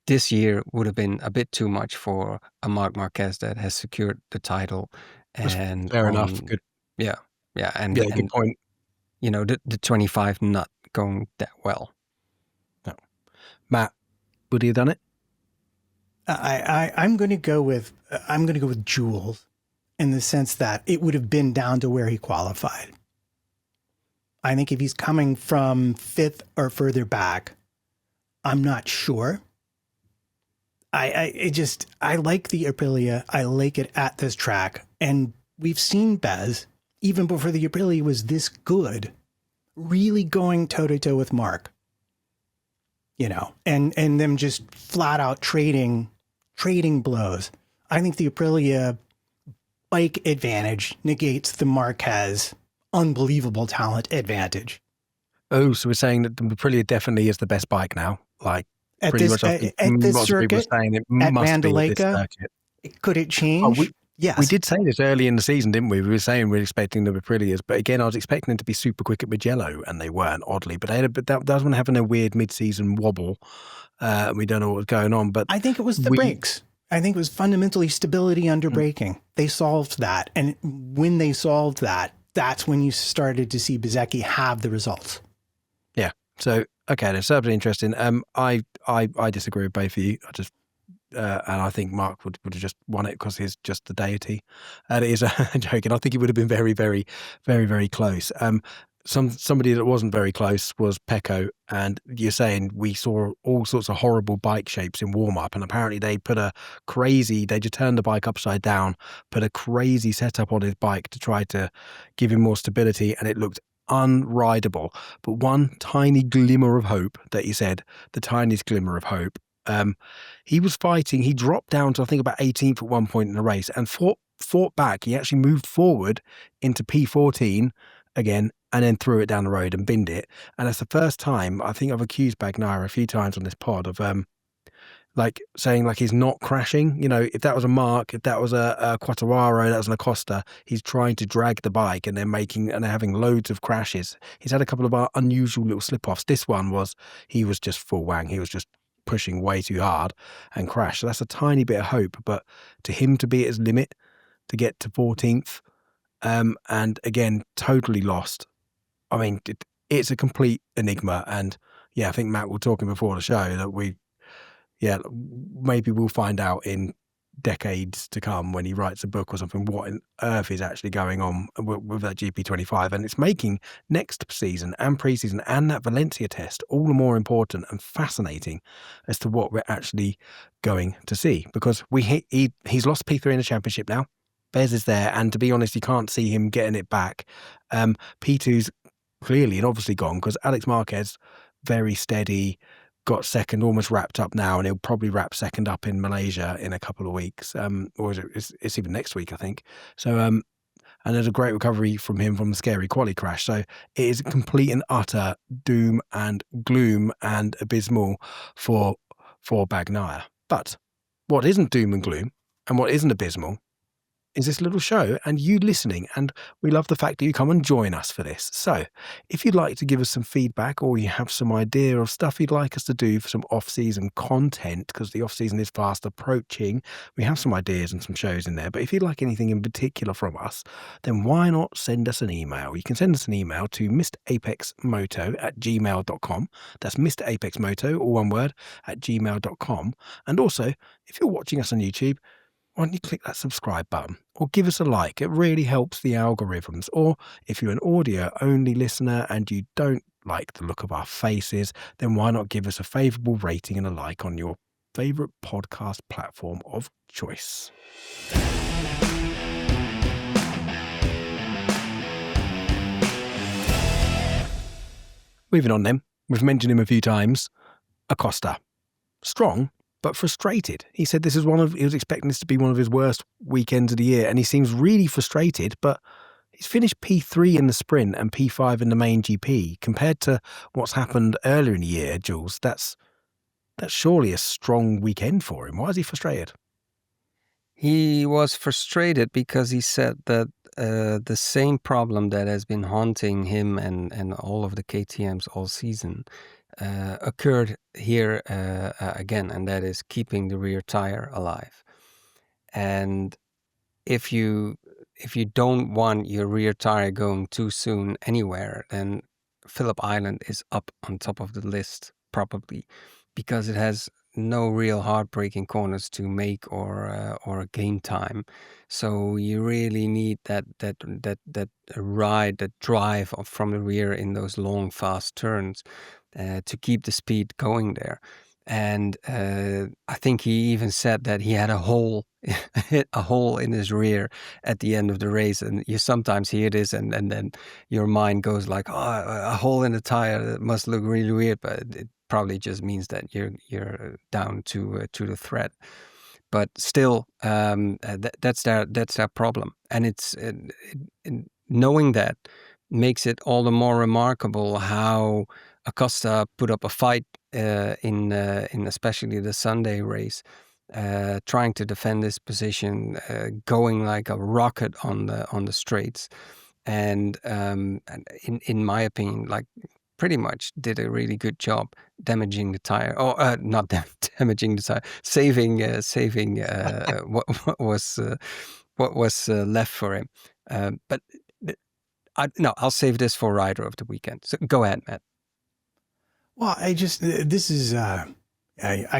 this year would have been a bit too much for a Marc Marquez that has secured the title. And fair enough. Good. Yeah. And good point. The 25 not going that well. No. Matt, would he have done it? I'm going to go with Jules in the sense that it would have been down to where he qualified. I think if he's coming from fifth or further back, I'm not sure. I like the Aprilia. I like it at this track. And we've seen Bez, even before the Aprilia was this good, really going toe-to-toe with Mark. And them just flat out trading blows. I think the Aprilia bike advantage negates the Marquez unbelievable talent advantage. Oh, so we're saying that the Aprilia definitely is the best bike now? At pretty this much. I think at this lots of people circuit, are saying it at must be at this Vandaleka, circuit. could it Oh, change? Yes. we did say this early in the season, didn't we? We were saying we were expecting the Aprilias, but again, I was expecting them to be super quick at Mugello, and they weren't, oddly. But that was having a weird mid-season wobble. We don't know what was going on, but I think it was the brakes. I think it was fundamentally stability under braking. They solved that, and when they solved that, that's when you started to see Bezzecchi have the results. Yeah. So okay, that's certainly interesting. I disagree with both of you. I just and I think Mark would have just won it because he's just the deity. And it is a joke, and I think it would have been very, very, very, very close. Somebody that wasn't very close was Pecco, and you're saying we saw all sorts of horrible bike shapes in warm up, and apparently they just turned the bike upside down, put a crazy setup on his bike to try to give him more stability, and it looked unrideable. But one tiny glimmer of hope that he said, the tiniest glimmer of hope. He was fighting. He dropped down to I think about 18th at one point in the race and fought back. He actually moved forward into P14 again and then threw it down the road and binned it. And that's the first time I think I've accused Bagnaia a few times on this pod of like saying like he's not crashing. You know, if that was a Mark, if that was a Quattararo, that was an Acosta, he's trying to drag the bike and they're having loads of crashes. He's had a couple of unusual little slip-offs. This one he was just full wang. He was just pushing way too hard and crashed. So that's a tiny bit of hope. But to him to be at his limit, to get to 14th, and again, totally lost. I mean, it's a complete enigma. And yeah, I think Matt was talking before the show that maybe we'll find out in decades to come when he writes a book or something what on earth is actually going on with that GP25, and it's making next season and pre-season and that Valencia test all the more important and fascinating as to what we're actually going to see, because he's lost P3 in the championship now. Bez is there, and to be honest, you can't see him getting it back. P2's clearly and obviously gone because Alex Marquez, very steady, got second, almost wrapped up now, and he'll probably wrap second up in Malaysia in a couple of weeks, or it's even next week, I think. So, and there's a great recovery from him from the scary quali crash. So it is complete and utter doom and gloom and abysmal for Bagnaia. But what isn't doom and gloom and what isn't abysmal is this little show and you listening, and we love the fact that you come and join us for this. So if you'd like to give us some feedback or you have some idea of stuff you'd like us to do for some off-season content, because the off-season is fast approaching, we have some ideas and some shows in there, but if you'd like anything in particular from us, then why not send us an email? You can send us an email to mrapexmoto@gmail.com. That's mrapexmoto, all one word, @gmail.com. And also, if you're watching us on YouTube, why don't you click that subscribe button or give us a like? It really helps the algorithms. Or if you're an audio-only listener and you don't like the look of our faces, then why not give us a favourable rating and a like on your favourite podcast platform of choice? Moving on then, we've mentioned him a few times. Acosta. Strong, but frustrated. He said he was expecting this to be one of his worst weekends of the year, and he seems really frustrated, but he's finished P3 in the sprint and P5 in the main GP. Compared to what's happened earlier in the year, Jules, that's surely a strong weekend for him. Why is he frustrated? He was frustrated because he said that the same problem that has been haunting him and all of the KTMs all season occurred here again, and that is keeping the rear tire alive. And if you don't want your rear tire going too soon anywhere, then Phillip Island is up on top of the list probably, because it has no real heartbreaking corners to make or gain time. So you really need that ride, that drive from the rear in those long, fast turns to keep the speed going there. And I think he even said that he had hit a hole in his rear at the end of the race. And you sometimes hear this and then your mind goes like, oh, a hole in the tire, that must look really weird, but it probably just means that you're down to the thread. But still, that's their problem. And it's knowing that makes it all the more remarkable how Acosta put up a fight in especially the Sunday race, trying to defend his position, going like a rocket on the straights, and in my opinion, like pretty much did a really good job damaging the tire, or not damaging the tire, saving what was left for him. But no, I'll save this for Rider of the Weekend. So go ahead, Matt. Well, I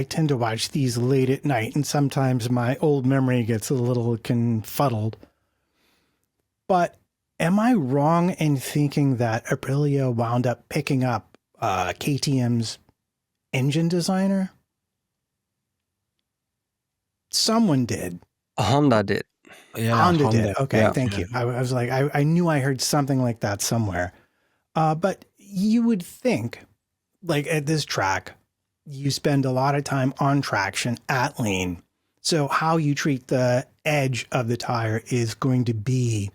tend to watch these late at night, and sometimes my old memory gets a little confuddled. But am I wrong in thinking that Aprilia wound up picking up KTM's engine designer? Someone did. Honda did. Yeah, Honda did. Okay, Yeah. thank you. I was like, I knew I heard something like that somewhere. But you would think, like at this track, you spend a lot of time on traction at lane. So how you treat the edge of the tire is going to be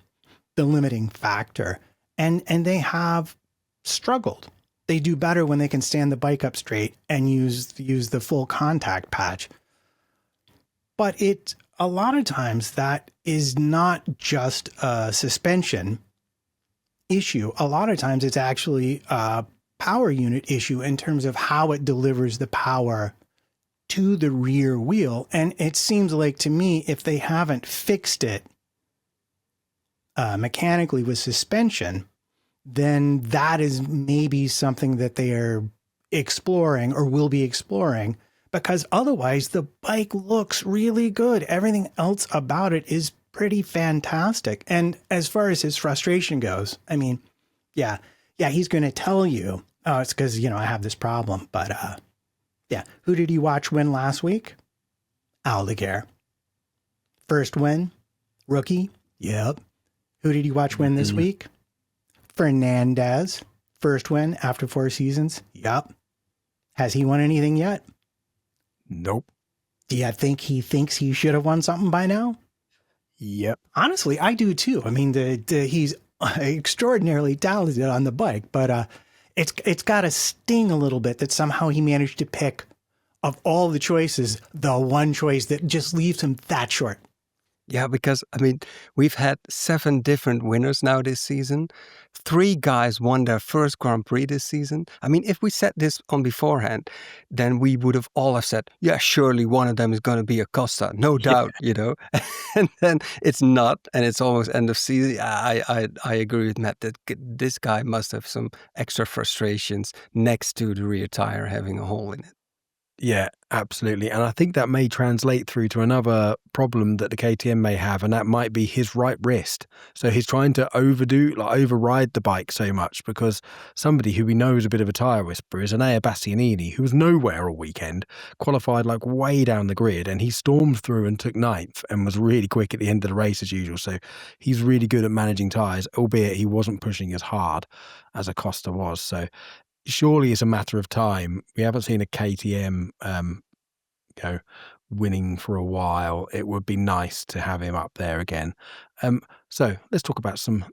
the limiting factor. And they have struggled. They do better when they can stand the bike up straight and use the full contact patch. But a lot of times that is not just a suspension issue. A lot of times it's actually a power unit issue in terms of how it delivers the power to the rear wheel. And it seems like to me, if they haven't fixed it mechanically with suspension, then that is maybe something that they are exploring or will be exploring, because otherwise the bike looks really good. Everything else about it is pretty fantastic. And as far as his frustration goes, I mean, yeah, he's going to tell you, oh, it's because, I have this problem. But yeah, who did he watch win last week? Aldeguer. First win, rookie. Yep. Who did he watch win this week? Fernandez. First win after 4 seasons. Yep. Has he won anything yet? Nope. Do you think he thinks he should have won something by now? Yep. Honestly, I do too. I mean, he's extraordinarily talented on the bike, but it's got to sting a little bit that somehow he managed to pick, of all the choices, the one choice that just leaves him that short. Yeah, because, I mean, we've had 7 different winners now this season. 3 guys won their first Grand Prix this season. I mean, if we set this on beforehand, then we would have all have said, yeah, surely one of them is going to be Acosta, no doubt, And then it's not, and it's almost end of season. I agree with Matt that this guy must have some extra frustrations next to the rear tire having a hole in it. Yeah, absolutely. And I think that may translate through to another problem that the KTM may have, and that might be his right wrist. So he's trying to override the bike so much, because somebody who we know is a bit of a tyre whisperer is Enea Bastianini, who was nowhere all weekend, qualified like way down the grid, and he stormed through and took 9th and was really quick at the end of the race as usual. So he's really good at managing tyres, albeit he wasn't pushing as hard as Acosta was. So surely it's a matter of time. We haven't seen a KTM, winning for a while. It would be nice to have him up there again. So let's talk about some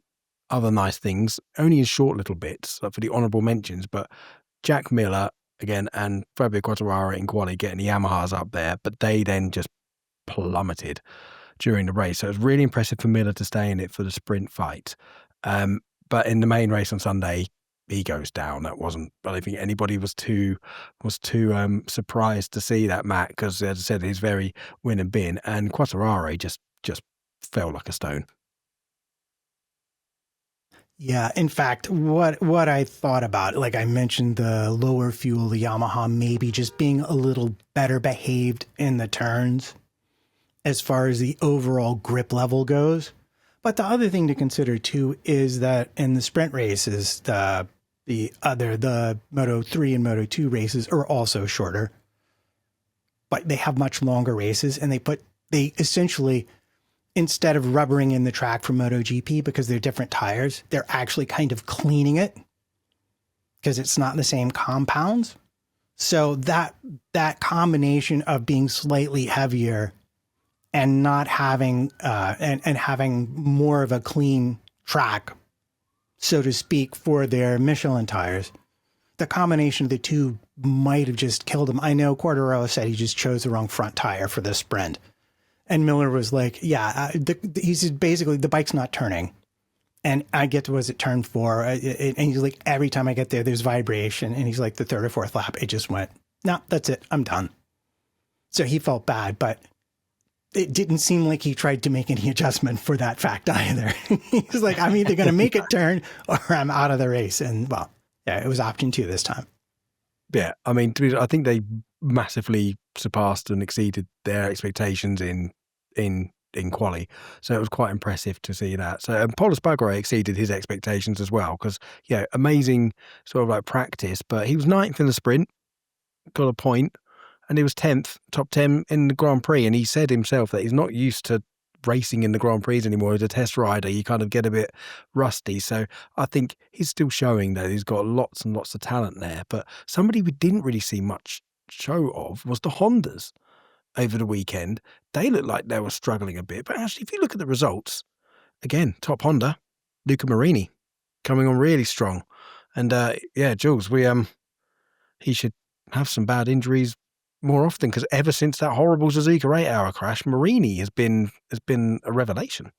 other nice things, only in short little bits, like for the honourable mentions. But Jack Miller again and Fabio Quartararo in quali getting the Yamahas up there, but they then just plummeted during the race. So it was really impressive for Miller to stay in it for the sprint fight. But in the main race on Sunday, he goes down. I don't think anybody was too surprised to see that, Matt, because as I said, he's very win and bin, and Quartararo just fell like a stone. Yeah, in fact, what I thought about, like I mentioned, the lower fuel, the Yamaha maybe just being a little better behaved in the turns as far as the overall grip level goes. But the other thing to consider too is that in the sprint races, the Moto 3 and Moto 2 races are also shorter, but they have much longer races, and they essentially, instead of rubbering in the track for MotoGP because they're different tires, they're actually kind of cleaning it because it's not the same compounds. So that combination of being slightly heavier and not having and having more of a clean track, so to speak, for their Michelin tires, the combination of the two might have just killed him. I know Quartararo said he just chose the wrong front tire for the sprint. And Miller was like, yeah, he said basically the bike's not turning. And I get to, was it turn 4? And he's like, every time I get there, there's vibration. And he's like, the third or fourth lap, it just went, no, that's it. I'm done. So he felt bad, but it didn't seem like he tried to make any adjustment for that fact either. He's like, I'm either going to make it turn or I'm out of the race. And well, yeah, it was option 2 this time. Yeah, I mean, I think they massively surpassed and exceeded their expectations in quali. So it was quite impressive to see that. So and Paul Espargaro exceeded his expectations as well because, yeah, amazing sort of like practice. But he was 9th in the sprint, got a point, and he was 10th, top 10 in the Grand Prix. And he said himself that he's not used to racing in the Grand Prix anymore. As a test rider, you kind of get a bit rusty. So I think he's still showing that he's got lots and lots of talent there. But somebody we didn't really see much show of was the Hondas over the weekend. They looked like they were struggling a bit. But actually, if you look at the results, again, top Honda, Luca Marini, coming on really strong. And yeah, Jules, he should have some bad injuries more often because ever since that horrible Suzuka 8-hour crash, Marini has been a revelation.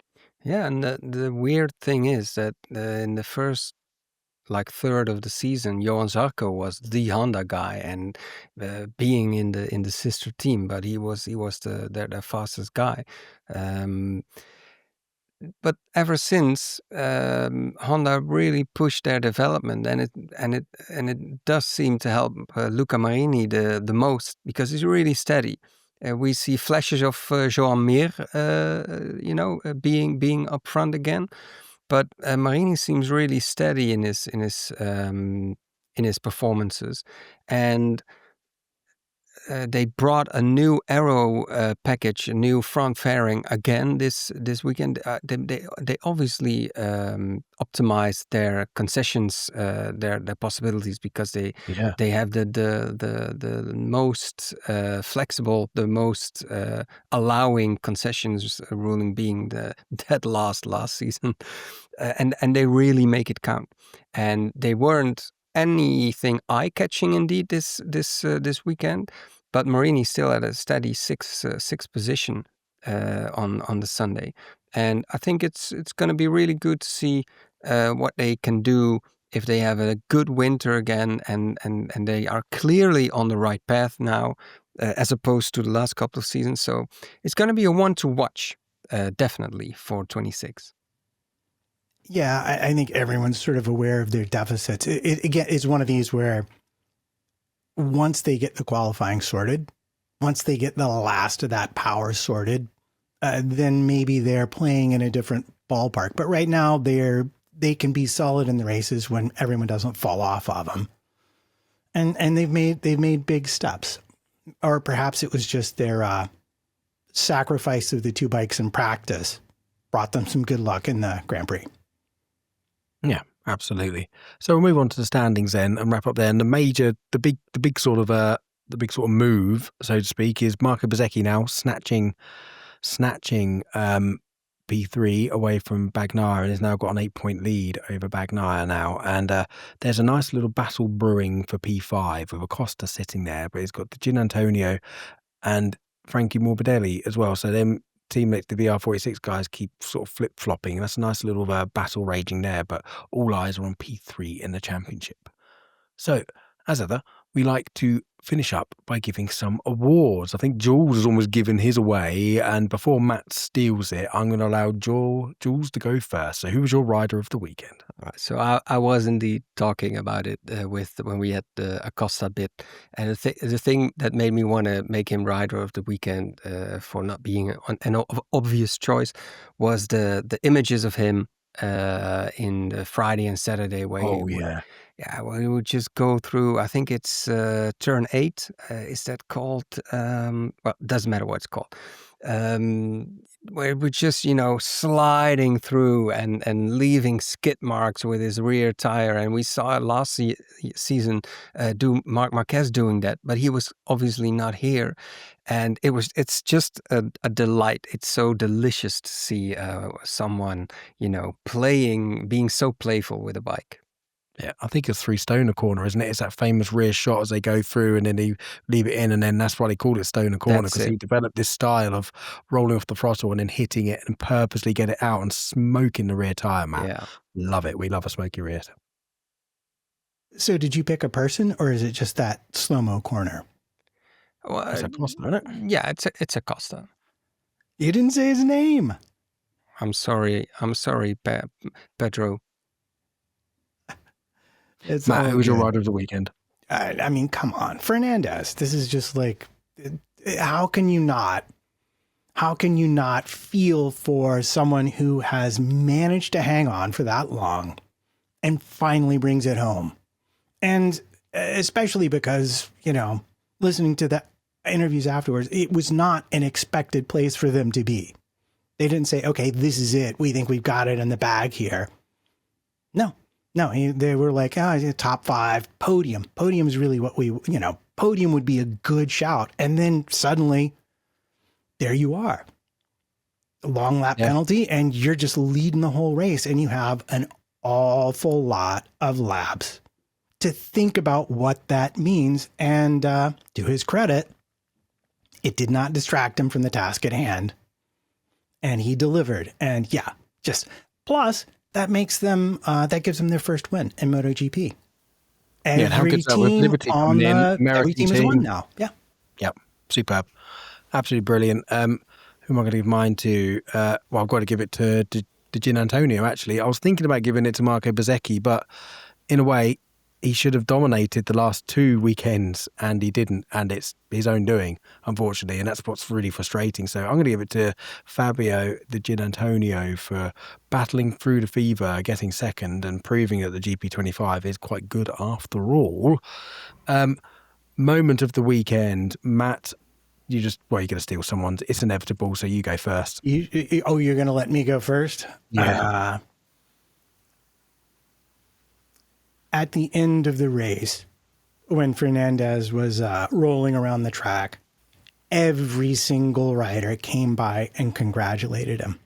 Yeah, and the weird thing is that in the first third of the season, Johan Zarco was the Honda guy and being in the sister team, but he was their fastest guy. But ever since, Honda really pushed their development, and it does seem to help Luca Marini the most because he's really steady. We see flashes of Joan Mir, being up front again, but Marini seems really steady in his performances, and they brought a new aero package, a new front fairing again this weekend. They obviously optimized their concessions, their possibilities because they have the most flexible, the most allowing concessions ruling being the dead last season, and they really make it count. And they weren't anything eye-catching indeed this weekend. But Marini still at a steady sixth position on the Sunday, and I think it's going to be really good to see what they can do if they have a good winter again, and they are clearly on the right path now, as opposed to the last couple of seasons. So it's going to be a one to watch, definitely for 26. Yeah, I think everyone's sort of aware of their deficits. It again is one of these where once they get the qualifying sorted, once they get the last of that power sorted, then maybe they're playing in a different ballpark. But right now they can be solid in the races when everyone doesn't fall off of them. And they've made big steps. Or perhaps it was just their sacrifice of the 2 bikes in practice brought them some good luck in the Grand Prix. Yeah, absolutely. So we'll move on to the standings then and wrap up there. And the big sort of move, so to speak, is Marco Bezzecchi now snatching P3 away from Bagnaia and has now got an 8-point lead over Bagnaia now. And there's a nice little battle brewing for P5 with Acosta sitting there, but he's got the Gin Antonio and Frankie Morbidelli as well. So them teammates, the VR46 guys, keep sort of flip-flopping. That's a nice little battle raging there, but all eyes are on P3 in the championship. So, as ever, we like to finish up by giving some awards. I think Jules has almost given his away, and before Matt steals it, I'm going to allow Jules to go first. So who was your rider of the weekend? All right, so I was indeed talking about it when we had the Acosta bit, and the thing that made me want to make him rider of the weekend for not being an obvious choice was the images of him in the Friday and Saturday where we would just go through, I think it's turn 8. Is that called? Well, it doesn't matter what it's called. Where we're just, sliding through and leaving skid marks with his rear tire. And we saw last season Marc Marquez doing that, but he was obviously not here. And it's just a delight. It's so delicious to see someone, being so playful with a bike. Yeah, I think it's 3 Stoner Corner, isn't it? It's that famous rear shot as they go through and then they leave it in, and then that's why they call it Stoner Corner, That's because it. he developed this style of rolling off the throttle and then hitting it and purposely get it out and smoking the rear tyre, Matt. Yeah. Love it. We love a smoky rear. So did you pick a person, or is it just that slow-mo corner? Well, It's a Costa, isn't it? yeah, it's a Costa. You didn't say his name. I'm sorry, Pedro. It's Matt, all who was your good. rider of the weekend? I mean, come on, Fernandez. This is just like, how can you not feel for someone who has managed to hang on for that long and finally brings it home? And especially because, listening to the interviews afterwards, it was not an expected place for them to be. They didn't say, okay, this is it. We think we've got it in the bag here. No, they were like, top 5, podium. Podium is really what podium would be a good shout. And then suddenly, there you are. A long lap penalty, and you're just leading the whole race, and you have an awful lot of laps to think about what that means. And to his credit, it did not distract him from the task at hand. And he delivered. And plus that makes them, that gives them their first win in MotoGP. Every team has won now. Yeah. Yep. Superb. Absolutely brilliant. Who am I going to give mine to? I've got to give it to Gin Antonio, actually. I was thinking about giving it to Marco Bezzecchi, but in a way, he should have dominated the last 2 weekends, and he didn't, and it's his own doing, unfortunately, and that's what's really frustrating. So I'm going to give it to Fabio Di Giannantonio for battling through the fever, getting second, and proving that the GP25 is quite good after all. Moment of the weekend, Matt, you're going to steal someone's. It's inevitable, so you go first. You're going to let me go first? Yeah. At the end of the race, when Fernandez was rolling around the track, every single rider came by and congratulated him.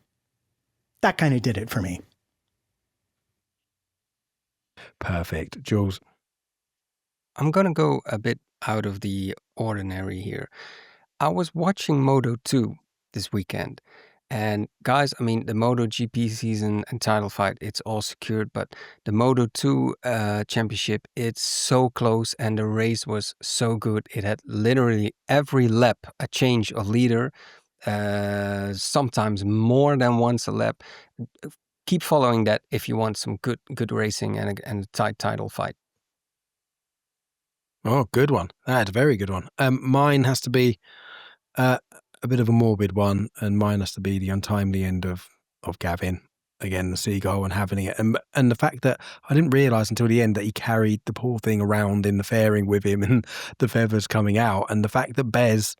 That kind of did it for me. Perfect. Jules? I'm going to go a bit out of the ordinary here. I was watching Moto 2 this weekend. And guys, I mean, the MotoGP season and title fight, it's all secured. But the Moto 2 championship, it's so close. And the race was so good. It had literally every lap a change of leader. Sometimes more than once a lap. Keep following that if you want some good racing and a tight title fight. Oh, good one. That's a very good one. Mine has to be a bit of a morbid one, and mine has to be the untimely end of Gavin, again, the seagull, and having it. And the fact that I didn't realise until the end that he carried the poor thing around in the fairing with him and the feathers coming out, and the fact that Bez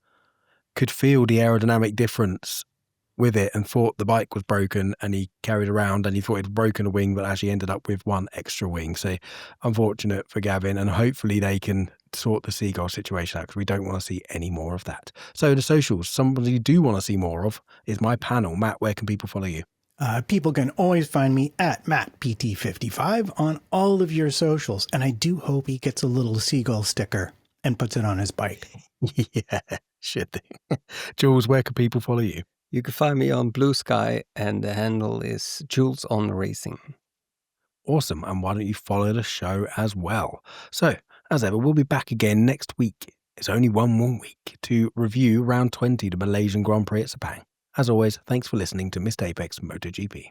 could feel the aerodynamic difference with it and thought the bike was broken, and he carried around and he thought he'd broken a wing, but actually ended up with one extra wing. So unfortunate for Gavin, and hopefully they can sort the seagull situation out, because we don't want to see any more of that. So the socials, somebody you do want to see more of is my panel. Matt, where can people follow you? People can always find me at MattPT55 on all of your socials, and I do hope he gets a little seagull sticker and puts it on his bike. Yeah, should they? Jules, where can people follow you? You can find me on Blue Sky, and the handle is Jules on Racing. Awesome. And why don't you follow the show as well? So, as ever, we'll be back again next week. It's only one more week to review round 20, the Malaysian Grand Prix at Sepang. As always, thanks for listening to Missed Apex MotoGP.